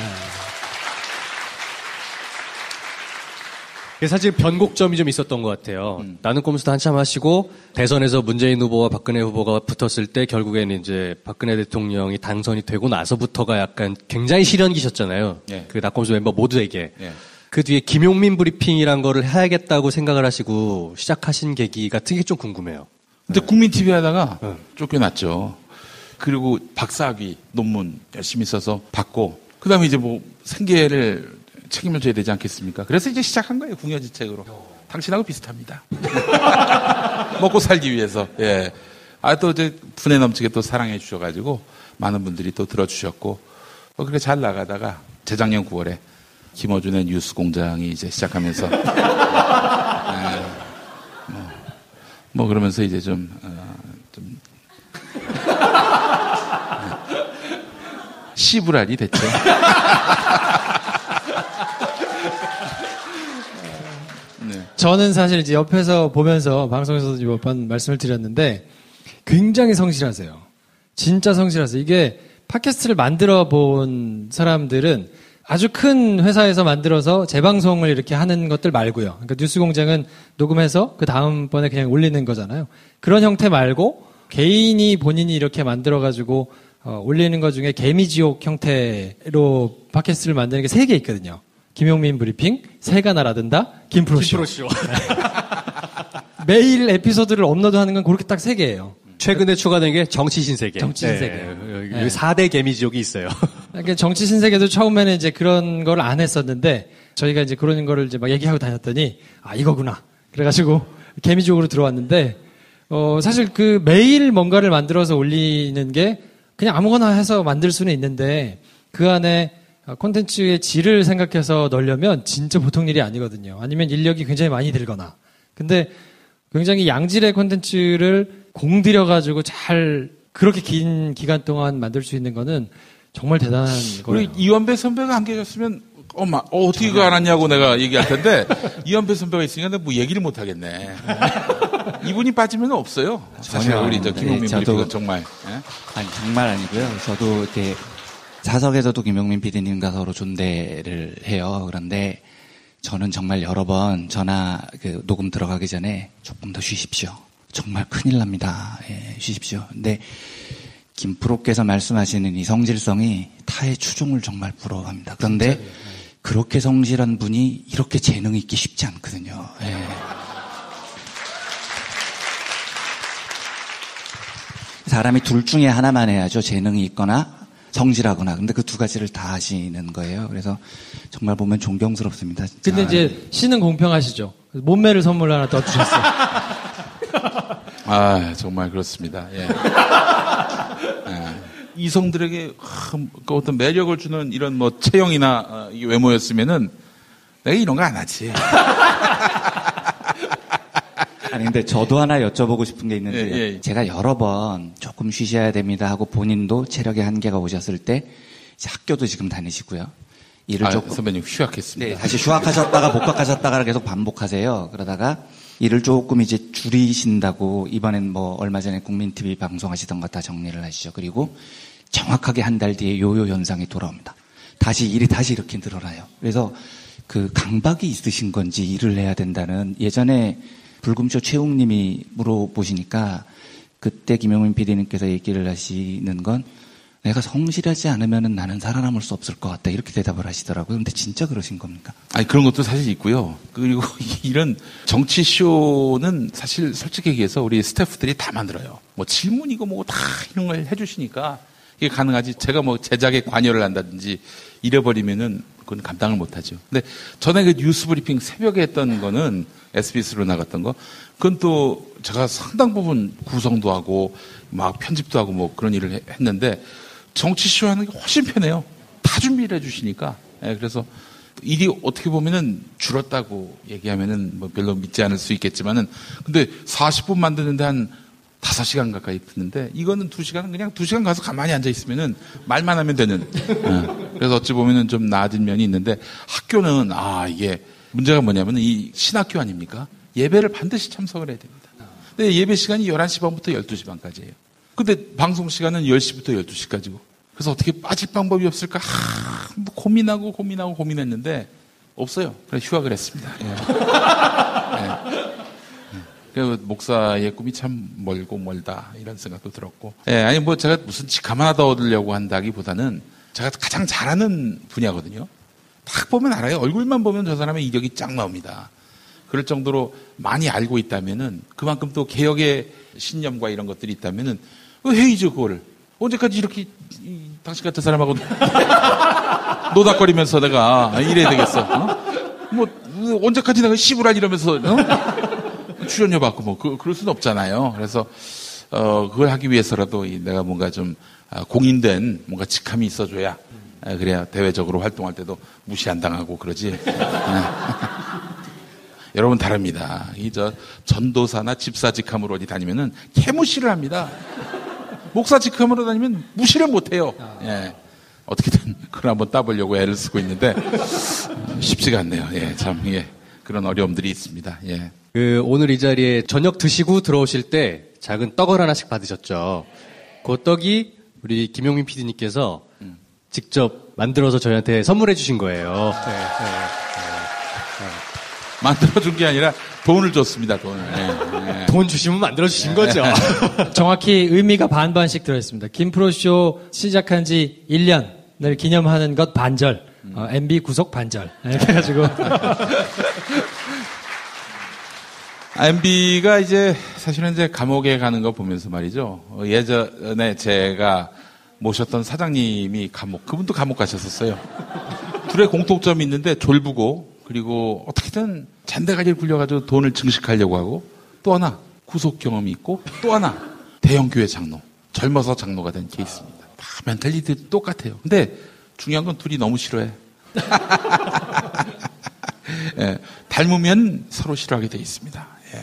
사실 변곡점이 좀 있었던 것 같아요. 나는 꼼수도 한참 하시고 대선에서 문재인 후보와 박근혜 후보가 붙었을 때 결국에는 이제 박근혜 대통령이 당선이 되고 나서부터가 약간 굉장히 실현기셨잖아요. 예. 그 나꼼수 멤버 모두에게. 예. 그 뒤에 김용민 브리핑이란 거를 해야겠다고 생각을 하시고 시작하신 계기 같은 게 좀 궁금해요. 근데 국민TV 하다가 쫓겨났죠. 그리고 박사학위 논문 열심히 써서 받고 그다음에 이제 생계를 책임을 져야 되지 않겠습니까? 그래서 이제 시작한 거예요. 궁여지책으로. 당신하고 비슷합니다. 먹고 살기 위해서. 예. 또 이제 분에 넘치게 또 사랑해 주셔가지고 많은 분들이 또 들어주셨고 그렇게 잘 나가다가 재작년 9월에 김어준의 뉴스 공장이 이제 시작하면서 그러면서 이제 좀 시부랄이 됐죠. 네. 저는 사실 이제 옆에서 보면서 방송에서도 몇 번 말씀을 드렸는데 굉장히 성실하세요. 진짜 성실하세요. 이게 팟캐스트를 만들어 본 사람들은 아주 큰 회사에서 만들어서 재방송을 이렇게 하는 것들 말고요. 그러니까 뉴스공장은 녹음해서 그 다음번에 그냥 올리는 거잖아요. 그런 형태 말고 개인이 본인이 이렇게 만들어가지고 올리는 것 중에 개미지옥 형태로 팟캐스트를 만드는 게 3개 있거든요. 김용민 브리핑, 새가 날아든다, 김프로쇼. 매일 에피소드를 업로드하는 건 그렇게 딱 3개예요. 최근에 추가된 게 정치신세계. 정치신세계. 여기 4대 개미지옥이 있어요. 그러니까 정치신세계도 처음에는 이제 그런 걸 안 했었는데 저희가 이제 그런 거를 이제 막 얘기하고 다녔더니 이거구나. 그래가지고 개미지옥으로 들어왔는데 사실 그 매일 뭔가를 만들어서 올리는 게 그냥 아무거나 해서 만들 수는 있는데 그 안에 콘텐츠의 질을 생각해서 넣으려면 진짜 보통 일이 아니거든요. 아니면 인력이 굉장히 많이 들거나. 근데 굉장히 양질의 콘텐츠를 공들여가지고 잘 그렇게 긴 기간 동안 만들 수 있는 거는 정말 대단한 거예요. 우리 이원배 선배가 안 계셨으면 어떻게 그거 알았냐고 내가 얘기할 텐데 이원배 선배가 있으니까 내가 뭐 얘기를 못 하겠네. 이분이 빠지면 없어요. 사실 우리 김용민 PD는 정말. 아니 정말 아니고요. 저도 이렇게 사석에서도 김용민 PD님과 서로 존대를 해요. 그런데 저는 정말 여러 번 전화 녹음 들어가기 전에 조금 더 쉬십시오. 정말 큰일 납니다. 예, 쉬십시오. 근데 김프로께서 말씀하시는 이 성실성이 타의 추종을 정말 부러워합니다. 그런데 그렇게 성실한 분이 이렇게 재능이 있기 쉽지 않거든요. 예. 사람이 둘 중에 하나만 해야죠. 재능이 있거나 성실하거나. 근데 그 2가지를 다 하시는 거예요. 그래서 정말 보면 존경스럽습니다. 진짜. 근데 이제 씨는 공평하시죠. 몸매를 선물로 하나 떠주셨어요. 정말 그렇습니다. 예. 이성들에게 어떤 매력을 주는 이런 뭐 체형이나 외모였으면은 내가 이런 거 안 하지. 아니 근데 저도 하나 여쭤보고 싶은 게 있는데 제가 여러 번 조금 쉬셔야 됩니다 하고 본인도 체력의 한계가 오셨을 때 이제 학교도 지금 다니시고요. 일을 조금 선배님 휴학했습니다. 네, 다시 휴학하셨다가 복학하셨다가 계속 반복하세요. 그러다가 일을 조금 이제 줄이신다고 이번엔 뭐 얼마 전에 국민TV 방송하시던 거 다 정리를 하시죠. 그리고 정확하게 한 달 뒤에 요요 현상이 돌아옵니다. 일이 다시 이렇게 늘어나요. 그래서 그 강박이 있으신 건지 일을 해야 된다는 예전에 불금쇼 최웅님이 물어보시니까 그때 김용민 PD님께서 얘기를 하시는 건 내가 성실하지 않으면 나는 살아남을 수 없을 것 같다. 이렇게 대답을 하시더라고요. 근데 진짜 그러신 겁니까? 그런 것도 사실 있고요. 그리고 이런 정치쇼는 사실 솔직히 얘기해서 우리 스태프들이 다 만들어요. 뭐 질문이고 뭐고 다 이런 걸 해주시니까 이게 가능하지. 제가 뭐 제작에 관여를 한다든지 이래버리면은 그건 감당을 못하죠. 근데 전에 그 뉴스 브리핑 새벽에 했던 거는 SBS로 나갔던 거, 그건 또 제가 상당 부분 구성도 하고 막 편집도 하고 뭐 그런 일을 했는데 정치쇼 하는 게 훨씬 편해요. 다 준비를 해주시니까. 그래서 일이 어떻게 보면은 줄었다고 얘기하면은 뭐 별로 믿지 않을 수 있겠지만은 근데 40분 만드는데 한 5시간 가까이 드는데 이거는 2시간은 그냥 2시간 가서 가만히 앉아 있으면은 말만 하면 되는. 그래서 어찌 보면은 좀 나아진 면이 있는데 학교는 이게 문제가 뭐냐면은 이 신학교 아닙니까? 예배를 반드시 참석을 해야 됩니다. 근데 예배 시간이 11시 반부터 12시 반까지예요. 근데 방송 시간은 10시부터 12시까지고. 그래서 어떻게 빠질 방법이 없을까? 뭐 고민했는데 없어요. 그래서 휴학을 했습니다. 그 목사의 꿈이 참 멀고 멀다 이런 생각도 들었고. 아니 뭐 제가 무슨 직함 하나 더 얻으려고 한다기보다는 제가 가장 잘하는 분야거든요. 딱 보면 알아요. 얼굴만 보면 저 사람의 이력이 쫙 나옵니다. 그럴 정도로 많이 알고 있다면은 그만큼 또 개혁의 신념과 이런 것들이 있다면은 왜 해이죠 그거를. 언제까지 이렇게 당신 같은 사람하고 노닥거리면서 내가 이래야 되겠어. 뭐 언제까지 내가 시부랄 이러면서 출연료 받고 뭐 그럴 수는 없잖아요. 그래서 그걸 하기 위해서라도 내가 뭔가 좀 공인된 뭔가 직함이 있어줘야 그래야 대외적으로 활동할 때도 무시 안 당하고 그러지. 여러분 다릅니다. 전도사나 집사 직함으로 어디 다니면은 개무시를 합니다. 목사 직함으로 다니면 무시를 못 해요. 어떻게든 그걸 한번 따보려고 애를 쓰고 있는데 쉽지가 않네요. 참 그런 어려움들이 있습니다. 오늘 이 자리에 저녁 드시고 들어오실 때 작은 떡을 하나씩 받으셨죠. 그 떡이 우리 김용민 PD님께서 직접 만들어서 저희한테 선물해 주신 거예요. 만들어준 게 아니라 돈을 줬습니다, 돈을. 네. 돈 주시면 만들어주신 거죠. 정확히 의미가 반반씩 들어있습니다. 김프로쇼 시작한 지 1년을 기념하는 것 반절, MB 구속 반절. 이렇게 해가지고. MB가 이제 사실은 이제 감옥에 가는 거 보면서 말이죠. 예전에 제가 모셨던 사장님이 그분도 감옥 가셨었어요. 둘의 공통점이 있는데 졸부고, 그리고 어떻게든 잔대가리를 굴려가지고 돈을 증식하려고 하고, 또 하나 구속 경험이 있고, 또 하나 대형교회 장로, 젊어서 장로가 된 케이스입니다. 다 멘탈리티 똑같아요. 근데 중요한 건 둘이 너무 싫어해. 예, 닮으면 서로 싫어하게 돼 있습니다. 예.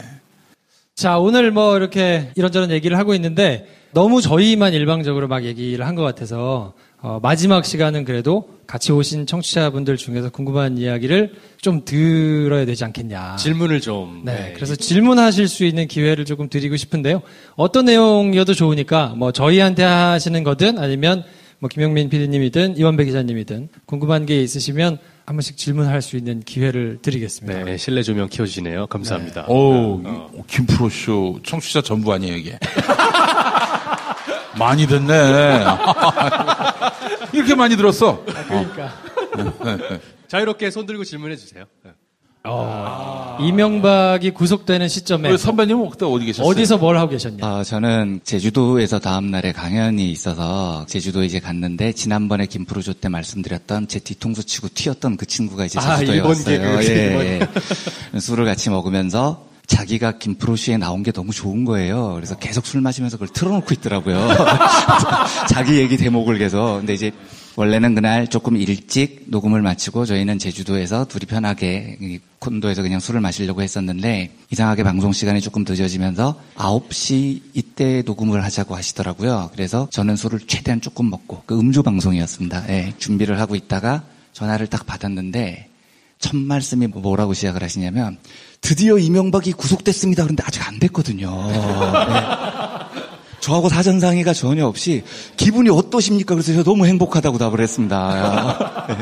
자, 오늘 뭐 이렇게 이런저런 얘기를 하고 있는데 너무 저희만 일방적으로 막 얘기를 한 것 같아서 마지막 시간은 그래도 같이 오신 청취자분들 중에서 궁금한 이야기를 좀 들어야 되지 않겠냐. 질문을 좀. 네. 그래서 질문하실 수 있는 기회를 조금 드리고 싶은데요. 어떤 내용이어도 좋으니까 뭐 저희한테 하시는 거든 아니면 뭐 김용민 PD님이든 이원배 기자님이든 궁금한 게 있으시면 한 번씩 질문할 수 있는 기회를 드리겠습니다. 네, 실내 조명 켜주시네요. 감사합니다. 김프로쇼 청취자 전부 아니에요, 이게? 많이 듣네. 이렇게 많이 들었어. 그러니까. 자유롭게 손 들고 질문해 주세요. 이명박이 구속되는 시점에 선배님은 그때 어디 계셨어요? 어디서 뭘 하고 계셨냐? 저는 제주도에서 다음 날에 강연이 있어서 제주도에 이제 갔는데 지난번에 김프로쇼 때 말씀드렸던 제 뒤통수 치고 튀었던 그 친구가 이제 제주도에 왔어요. 예. 술을 같이 먹으면서 자기가 김프로쇼에 나온 게 너무 좋은 거예요. 그래서 계속 술 마시면서 그걸 틀어놓고 있더라고요. 자기 얘기 대목을 계속. 근데 이제 원래는 그날 조금 일찍 녹음을 마치고 저희는 제주도에서 둘이 편하게 콘도에서 그냥 술을 마시려고 했었는데 이상하게 방송 시간이 조금 늦어지면서 9시 이때 녹음을 하자고 하시더라고요. 그래서 저는 술을 최대한 조금 먹고 그 음주 방송이었습니다. 예, 준비를 하고 있다가 전화를 딱 받았는데 첫 말씀이 뭐라고 시작을 하시냐면 드디어 이명박이 구속됐습니다. 그런데 아직 안 됐거든요. 네. 저하고 사전상의가 전혀 없이 기분이 어떠십니까? 그래서 제가 너무 행복하다고 답을 했습니다. 네.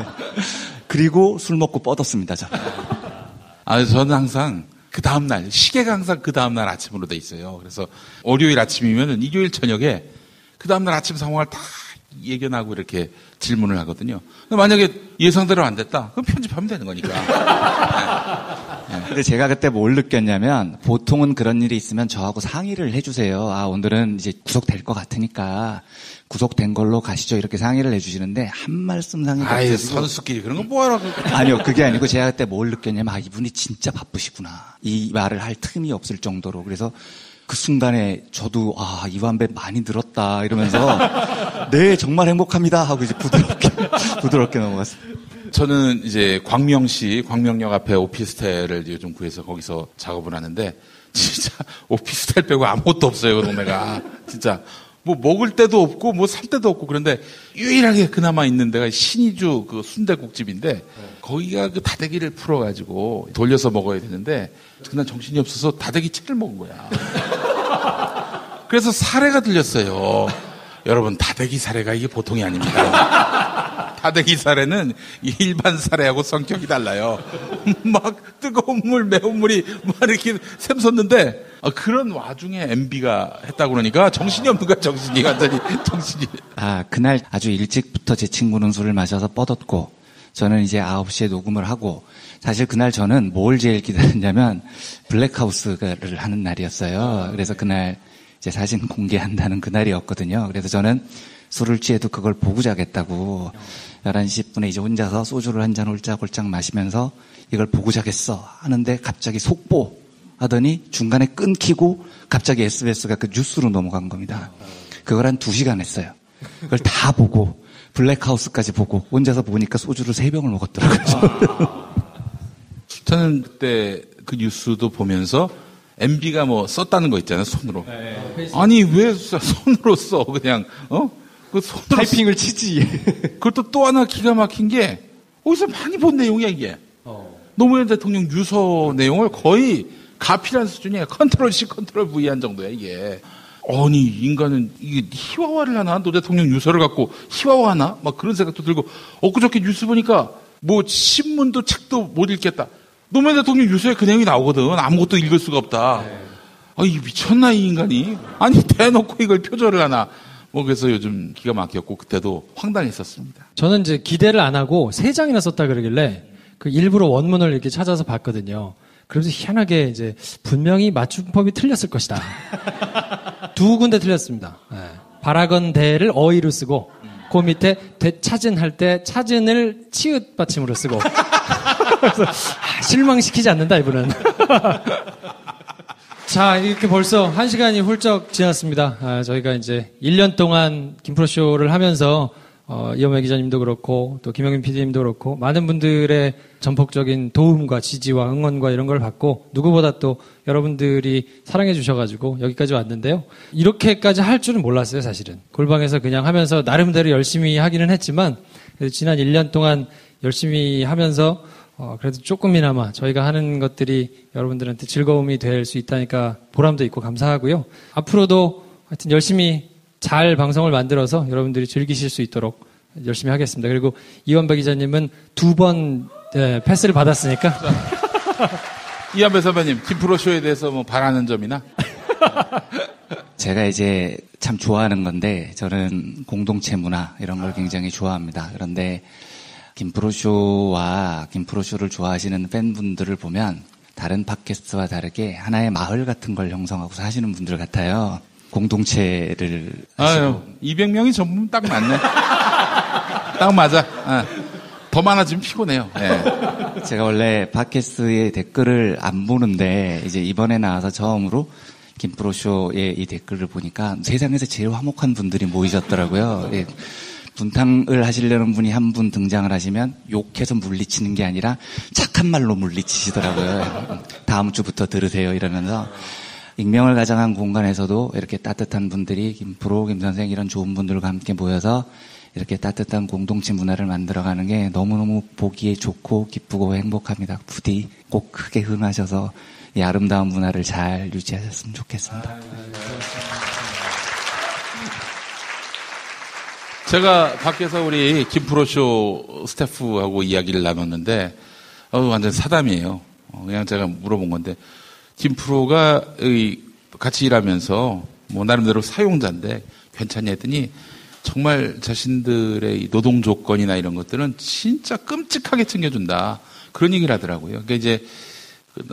그리고 술 먹고 뻗었습니다. 저는 항상 그 다음날, 시계가 항상 그 다음날 아침으로 돼 있어요. 그래서 월요일 아침이면은 일요일 저녁에 그 다음날 아침 상황을 다 예견하고 이렇게 질문을 하거든요. 만약에 예상대로 안 됐다, 그럼 편집하면 되는 거니까. 근데 제가 그때 뭘 느꼈냐면 보통은 그런 일이 있으면 저하고 상의를 해주세요. 오늘은 이제 구속될 것 같으니까 구속된 걸로 가시죠. 이렇게 상의를 해주시는데 한 말씀 상의가 없어요. 선수끼리 그런 거 뭐하러. 아니요. 그게 아니고 제가 그때 뭘 느꼈냐면 이분이 진짜 바쁘시구나. 이 말을 할 틈이 없을 정도로. 그래서 그 순간에 저도 이완배 많이 늘었다 이러면서 네 정말 행복합니다 하고 이제 부드럽게 넘어갔어요. 저는 이제 광명역 앞에 오피스텔을 요즘 구해서 거기서 작업을 하는데 진짜 오피스텔 빼고 아무것도 없어요, 그 동네가. 진짜 뭐 먹을 데도 없고 뭐 살 데도 없고. 그런데 유일하게 그나마 있는 데가 신의주 그 순댓국집인데 거기가 그 다대기를 풀어가지고 돌려서 먹어야 되는데 그날 정신이 없어서 다대기 채를 먹은 거야. 그래서 사례가 들렸어요. 여러분, 다대기 사례가 이게 보통이 아닙니다. 다대기 사례는 일반 사례하고 성격이 달라요. 막 뜨거운 물, 매운 물이 막 이렇게 샘솟는데 그런 와중에 MB가 했다고 그러니까 정신이 없는 거야, 정신이. 완전히 정신이. 그날 아주 일찍부터 제 친구는 술을 마셔서 뻗었고 저는 이제 9시에 녹음을 하고 사실 그날 저는 뭘 제일 기다렸냐면 블랙하우스를 하는 날이었어요. 그래서 그날 이제 사진 공개한다는 그날이었거든요. 그래서 저는 술을 취해도 그걸 보고 자겠다고 11시 10분에 이제 혼자서 소주를 한 잔 홀짝홀짝 마시면서 이걸 보고 자겠어 하는데 갑자기 속보 하더니 중간에 끊기고 갑자기 SBS가 그 뉴스로 넘어간 겁니다. 그걸 한 2시간 했어요. 그걸 다 보고 블랙하우스까지 보고 혼자서 보니까 소주를 3병을 먹었더라고요. 저는 그때 그 뉴스도 보면서 MB가 뭐 썼다는 거 있잖아요, 손으로. 아니 왜 손으로 써 그냥 그 손으로 타이핑을 치지. 그것도 또 하나 기가 막힌 게 어디서 많이 본 내용이야 이게. 노무현 대통령 유서 내용을 거의 가필한 수준이야. 컨트롤 C, 컨트롤 V 한 정도야 이게. 아니 인간은 이게 희화화를 하나? 노 대통령 유서를 갖고 희화화하나? 막 그런 생각도 들고 엊그저께 뉴스 보니까 뭐 신문도 책도 못 읽겠다. 노무현 대통령 유서에 그 내용이 나오거든. 아무것도 읽을 수가 없다. 이 미쳤나 이 인간이. 아니 대놓고 이걸 표절을 하나. 그래서 요즘 기가 막혔고 그때도 황당했었습니다. 저는 이제 기대를 안 하고 3장이나 썼다 그러길래 그 일부러 원문을 이렇게 찾아서 봤거든요. 그래서 희한하게 이제 분명히 맞춤법이 틀렸을 것이다. 2군데 틀렸습니다. 네. 바라건대를 어휘로 쓰고 그 밑에 되찾은 할 때 찾은을 치읓 받침으로 쓰고 그래서 실망시키지 않는다 이분은. 자, 이렇게 벌써 1시간이 훌쩍 지났습니다. 저희가 이제 1년 동안 김프로쇼를 하면서 이현배 기자님도 그렇고 또 김영민 PD님도 그렇고 많은 분들의 전폭적인 도움과 지지와 응원과 이런 걸 받고 누구보다 또 여러분들이 사랑해 주셔가지고 여기까지 왔는데요. 이렇게까지 할 줄은 몰랐어요, 사실은. 골방에서 그냥 하면서 나름대로 열심히 하기는 했지만 지난 1년 동안 열심히 하면서 그래도 조금이나마 저희가 하는 것들이 여러분들한테 즐거움이 될 수 있다니까 보람도 있고 감사하고요. 앞으로도 하여튼 열심히 잘 방송을 만들어서 여러분들이 즐기실 수 있도록 열심히 하겠습니다. 그리고 이현배 기자님은 2번 패스를 받았으니까. 이현배 선배님, 김프로쇼에 대해서 바라는 점이나? 제가 이제 참 좋아하는 건데 저는 공동체 문화 이런 걸 굉장히 좋아합니다. 그런데 김프로쇼와 김프로쇼를 좋아하시는 팬분들을 보면 다른 팟캐스트와 다르게 하나의 마을 같은 걸 형성하고 사시는 분들 같아요. 공동체를 하시고. 200명이 전부 딱 맞네. 딱 맞아. 더 많아지면 피곤해요. 네. 제가 원래 팟캐스트의 댓글을 안 보는데 이제 이번에 나와서 처음으로 김프로쇼의 이 댓글을 보니까 세상에서 제일 화목한 분들이 모이셨더라고요. 예. 분탕을 하시려는 분이 한 분 등장을 하시면 욕해서 물리치는 게 아니라 착한 말로 물리치시더라고요. 다음 주부터 들으세요 이러면서 익명을 가장한 공간에서도 이렇게 따뜻한 분들이 김프로, 김선생 이런 좋은 분들과 함께 모여서 이렇게 따뜻한 공동체 문화를 만들어가는 게 너무너무 보기에 좋고 기쁘고 행복합니다. 부디 꼭 크게 흥하셔서 이 아름다운 문화를 잘 유지하셨으면 좋겠습니다. 제가 밖에서 우리 김프로쇼 스태프하고 이야기를 나눴는데 완전 사담이에요. 그냥 제가 물어본 건데 김프로가 같이 일하면서 나름대로 사용자인데 괜찮냐 했더니 정말 자신들의 노동 조건이나 이런 것들은 진짜 끔찍하게 챙겨준다. 그런 얘기를 하더라고요. 그러니까 이제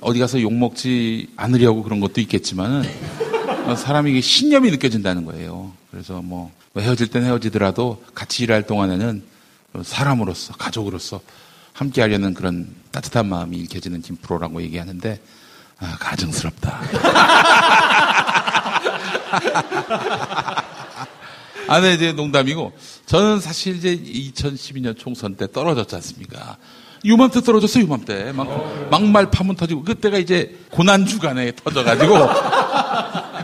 어디 가서 욕먹지 않으려고 그런 것도 있겠지만은 사람이 신념이 느껴진다는 거예요. 그래서 헤어질 땐 헤어지더라도 같이 일할 동안에는 사람으로서, 가족으로서 함께 하려는 그런 따뜻한 마음이 읽혀지는 김프로라고 얘기하는데, 가증스럽다. 네, 이제 농담이고, 저는 사실 이제 2012년 총선 때 떨어졌지 않습니까? 유맘때 떨어졌어요, 유맘때. 막말 파문 터지고, 그때가 이제 고난주간에 터져가지고,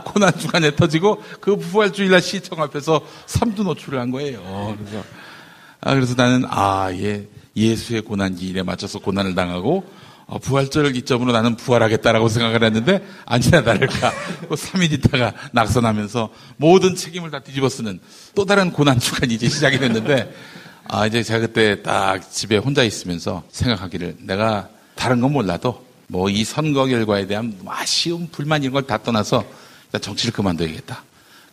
고난주간에 터지고, 그 부활주일날 시청 앞에서 3두 노출을 한 거예요. 그래서 나는, 예수의 고난기일에 맞춰서 고난을 당하고, 부활절을 기점으로 나는 부활하겠다라고 생각을 했는데, 아니나 다를까. 3일 있다가 낙선하면서 모든 책임을 다 뒤집어 쓰는 또 다른 고난주간이 이제 시작이 됐는데, 이제 제가 그때 딱 집에 혼자 있으면서 생각하기를 내가 다른 건 몰라도 이 선거 결과에 대한 아쉬움, 불만 이런 걸 다 떠나서 일단 정치를 그만둬야겠다.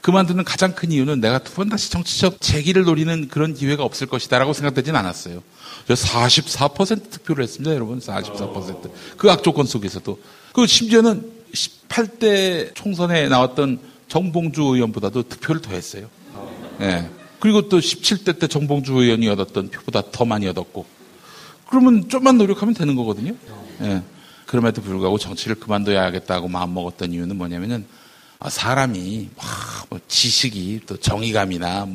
그만두는 가장 큰 이유는 내가 2번 다시 정치적 재기를 노리는 그런 기회가 없을 것이다라고 생각되진 않았어요. 저 44% 투표를 했습니다, 여러분. 44%. 그 악조건 속에서도. 그 심지어는 18대 총선에 나왔던 정봉주 의원보다도 투표를 더 했어요. 네. 그리고 또 17대 때 정봉주 의원이 얻었던 표보다 더 많이 얻었고. 그러면 좀만 노력하면 되는 거거든요. 예. 그럼에도 불구하고 정치를 그만둬야겠다고 마음먹었던 이유는 뭐냐면은 사람이 지식이 또 정의감이나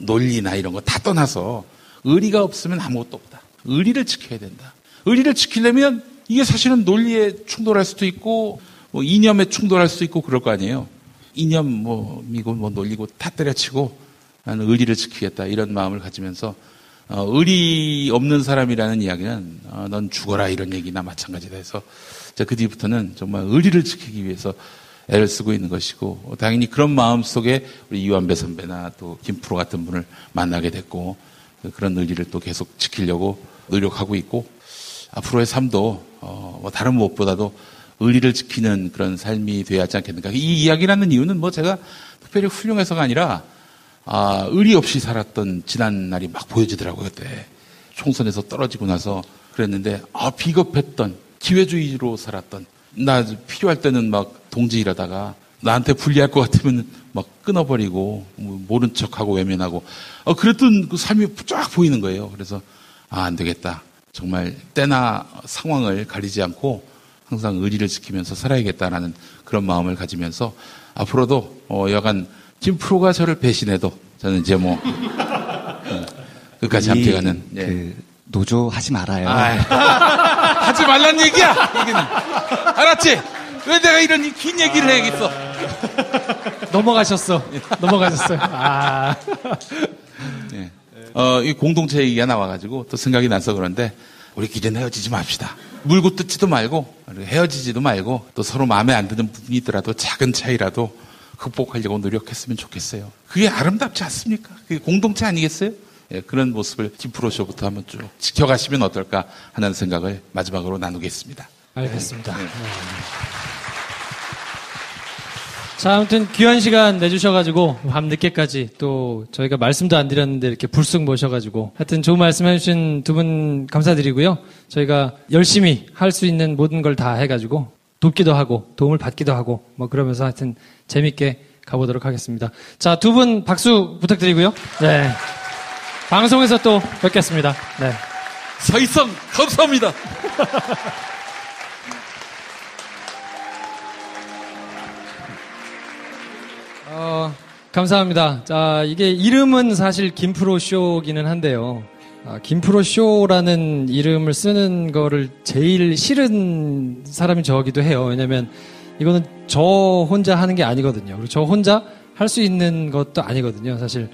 논리나 이런 거 다 떠나서 의리가 없으면 아무것도 없다. 의리를 지켜야 된다. 의리를 지키려면 이게 사실은 논리에 충돌할 수도 있고 이념에 충돌할 수도 있고 그럴 거 아니에요. 이념이고 논리고 다 때려치고 나는 의리를 지키겠다 이런 마음을 가지면서 의리 없는 사람이라는 이야기는 넌 죽어라 이런 얘기나 마찬가지다 해서 그 뒤부터는 정말 의리를 지키기 위해서 애를 쓰고 있는 것이고 당연히 그런 마음 속에 우리 이완배 선배나 또 김프로 같은 분을 만나게 됐고 그런 의리를 또 계속 지키려고 노력하고 있고 앞으로의 삶도 뭐 다른 무엇보다도 의리를 지키는 그런 삶이 되어야 하지 않겠는가. 이 이야기를 하는 이유는 뭐 제가 특별히 훌륭해서가 아니라 의리 없이 살았던 지난 날이 막 보여지더라고요. 그때 총선에서 떨어지고 나서 그랬는데 비겁했던 기회주의로 살았던 나 필요할 때는 막 동지일하다가 나한테 불리할 것 같으면 막 끊어버리고 모른 척하고 외면하고 그랬던 그 삶이 쫙 보이는 거예요. 그래서 안 되겠다. 정말 때나 상황을 가리지 않고 항상 의리를 지키면서 살아야겠다라는 그런 마음을 가지면서 앞으로도 여간 김프로가 저를 배신해도 저는 이제 뭐 끝까지 함께가는 그 노조 하지 말아요. 하지 말란 얘기야. 여기는 알았지? 왜 내가 이런 긴 얘기를 해야겠어? 넘어가셨어요. 네. 이 공동체 얘기가 나와가지고 또 생각이 나서 그런데 우리끼리는 헤어지지 맙시다. 물고 뜯지도 말고 헤어지지도 말고 또 서로 마음에 안 드는 부분이 있더라도 작은 차이라도 극복하려고 노력했으면 좋겠어요. 그게 아름답지 않습니까? 그게 공동체 아니겠어요? 예, 그런 모습을 김프로쇼부터 한번 쭉 지켜가시면 어떨까 하는 생각을 마지막으로 나누겠습니다. 알겠습니다. 네. 자, 아무튼 귀한 시간 내주셔가지고 밤늦게까지 또 저희가 말씀도 안 드렸는데 이렇게 불쑥 모셔가지고 하여튼 좋은 말씀 해주신 두 분 감사드리고요. 저희가 열심히 할 수 있는 모든 걸 다 해가지고 돕기도 하고 도움을 받기도 하고 뭐 그러면서 하여튼 재밌게 가보도록 하겠습니다. 자, 두 분 박수 부탁드리고요. 네. 방송에서 또 뵙겠습니다. 네. 사이상 감사합니다. 감사합니다. 자, 이게 이름은 사실 김프로쇼기는 한데요. 김프로쇼라는 이름을 쓰는 거를 제일 싫은 사람이 저기도 해요. 왜냐면 이거는 저 혼자 하는 게 아니거든요. 그리고 저 혼자 할 수 있는 것도 아니거든요, 사실.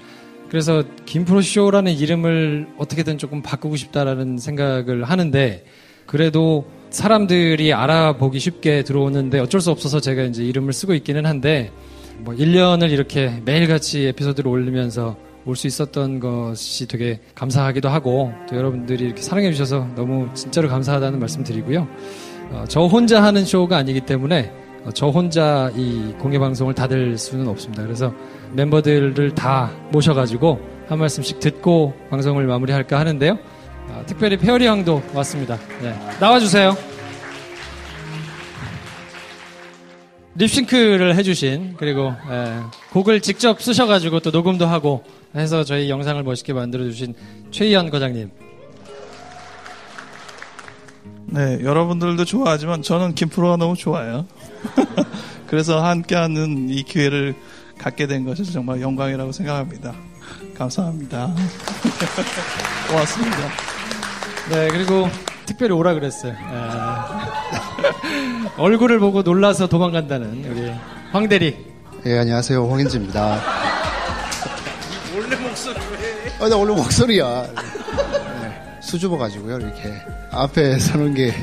그래서 김프로쇼라는 이름을 어떻게든 조금 바꾸고 싶다라는 생각을 하는데 그래도 사람들이 알아보기 쉽게 들어오는데 어쩔 수 없어서 제가 이제 이름을 쓰고 있기는 한데 뭐 1년을 이렇게 매일같이 에피소드를 올리면서 올 수 있었던 것이 되게 감사하기도 하고 또 여러분들이 이렇게 사랑해 주셔서 너무 진짜로 감사하다는 말씀 드리고요. 저 혼자 하는 쇼가 아니기 때문에 저 혼자 이 공개방송을 닫을 수는 없습니다. 그래서 멤버들을 다 모셔가지고 한 말씀씩 듣고 방송을 마무리할까 하는데요. 특별히 페어리 형도 왔습니다. 네. 나와주세요. 립싱크를 해주신 그리고 곡을 직접 쓰셔가지고 또 녹음도 하고 해서 저희 영상을 멋있게 만들어주신 최희연 과장님. 네, 여러분들도 좋아하지만 저는 김프로가 너무 좋아요. 그래서 함께하는 이 기회를 갖게 된 것이 정말 영광이라고 생각합니다. 감사합니다. 고맙습니다. 네, 그리고 특별히 오라 그랬어요. 얼굴을 보고 놀라서 도망간다는 우리 황대리. 예, 안녕하세요. 황인지입니다. 원래 목소리 왜? 나 원래 목소리야. 네, 수줍어 가지고요. 이렇게 앞에 서는 게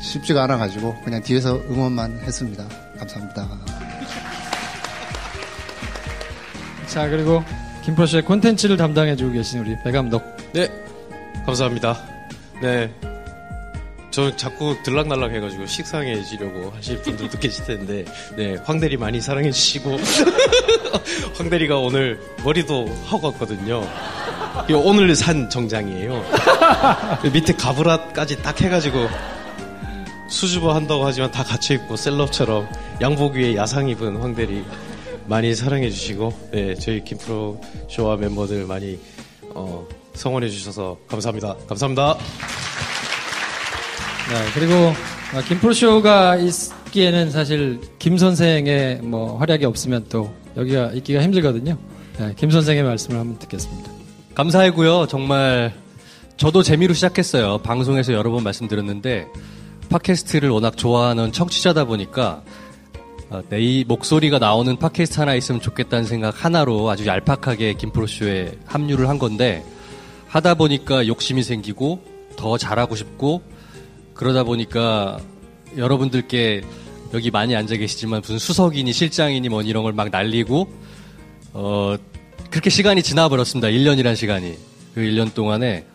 쉽지가 않아 가지고 그냥 뒤에서 응원만 했습니다. 감사합니다. 자, 그리고 김프로쇼의 콘텐츠를 담당해주고 계신 우리 배 감독. 네, 감사합니다. 네, 저 자꾸 들락날락 해가지고 식상해지려고 하실 분들도 계실 텐데, 네, 황대리 많이 사랑해주시고, 황대리가 오늘 머리도 하고 왔거든요. 이거 오늘 산 정장이에요. 밑에 가브라까지 딱 해가지고, 수줍어 한다고 하지만 다 갇혀있고, 셀럽처럼 양복 위에 야상 입은 황대리 많이 사랑해주시고, 네, 저희 김프로 쇼와 멤버들 많이, 성원해주셔서 감사합니다. 감사합니다. 네, 그리고 김프로쇼가 있기에는 사실 김 선생의 뭐 활약이 없으면 또 여기가 있기가 힘들거든요. 네, 김 선생의 말씀을 한번 듣겠습니다. 감사하고요. 정말 저도 재미로 시작했어요. 방송에서 여러 번 말씀드렸는데 팟캐스트를 워낙 좋아하는 청취자다 보니까 내 목소리가 나오는 팟캐스트 하나 있으면 좋겠다는 생각 하나로 아주 얄팍하게 김프로쇼에 합류를 한 건데 하다 보니까 욕심이 생기고 더 잘하고 싶고 그러다 보니까 여러분들께 여기 많이 앉아 계시지만 무슨 수석이니 실장이니 뭐 이런 걸 막 날리고 그렇게 시간이 지나버렸습니다. 1년이란 시간이. 그 1년 동안에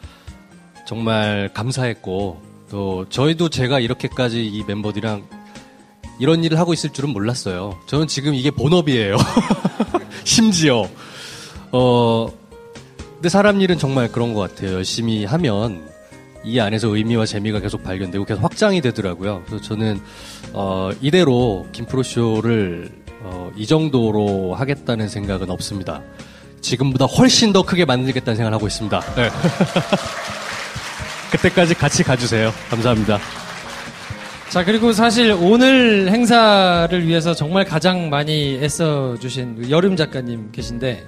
정말 감사했고 또 저희도 제가 이렇게까지 이 멤버들이랑 이런 일을 하고 있을 줄은 몰랐어요. 저는 지금 이게 본업이에요. 심지어. 근데 사람 일은 정말 그런 것 같아요. 열심히 하면 이 안에서 의미와 재미가 계속 발견되고 계속 확장이 되더라고요. 그래서 저는 이대로 김프로쇼를 이 정도로 하겠다는 생각은 없습니다. 지금보다 훨씬 더 크게 만들겠다는 생각을 하고 있습니다. 네. 그때까지 같이 가주세요. 감사합니다. 자, 그리고 사실 오늘 행사를 위해서 정말 가장 많이 애써주신 여름 작가님 계신데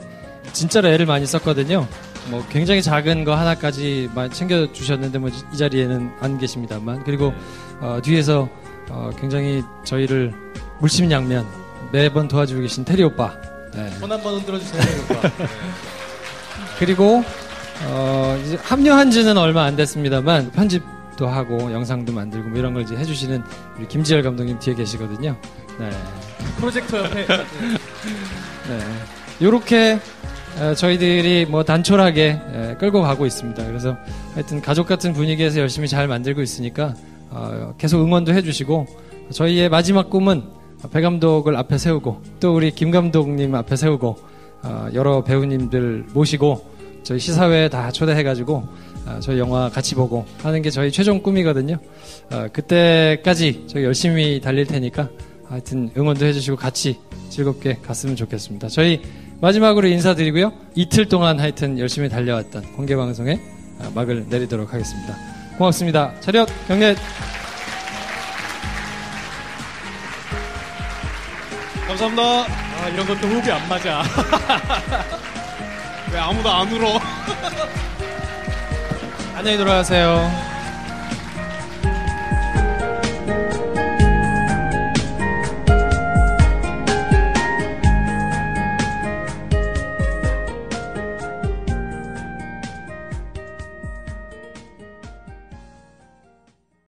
진짜로 애를 많이 썼거든요. 뭐 굉장히 작은 거 하나까지 많이 챙겨주셨는데 뭐 이 자리에는 안 계십니다만, 그리고 뒤에서 굉장히 저희를 물심양면 매번 도와주고 계신 테리 오빠. 네. 손 한번 흔들어주세요, 테리 오빠. 네. 그리고 이제 합류한 지는 얼마 안 됐습니다만 편집도 하고 영상도 만들고 뭐 이런 걸 이제 해주시는 우리 김지열 감독님 뒤에 계시거든요. 네. 프로젝터 옆에. 네. 요렇게 저희들이 뭐 단촐하게 끌고 가고 있습니다. 그래서 하여튼 가족 같은 분위기에서 열심히 잘 만들고 있으니까 계속 응원도 해주시고, 저희의 마지막 꿈은 배 감독을 앞에 세우고 또 우리 김 감독님 앞에 세우고 여러 배우님들 모시고 저희 시사회에 다 초대해가지고 저희 영화 같이 보고 하는 게 저희 최종 꿈이거든요. 그때까지 저희 열심히 달릴 테니까 하여튼 응원도 해주시고 같이 즐겁게 갔으면 좋겠습니다. 저희 마지막으로 인사드리고요. 이틀 동안 하여튼 열심히 달려왔던 공개방송에 막을 내리도록 하겠습니다. 고맙습니다. 차렷 경례. 감사합니다. 아, 이런 것도 호흡이 안 맞아. 왜 아무도 안 울어? 안녕히 돌아가세요.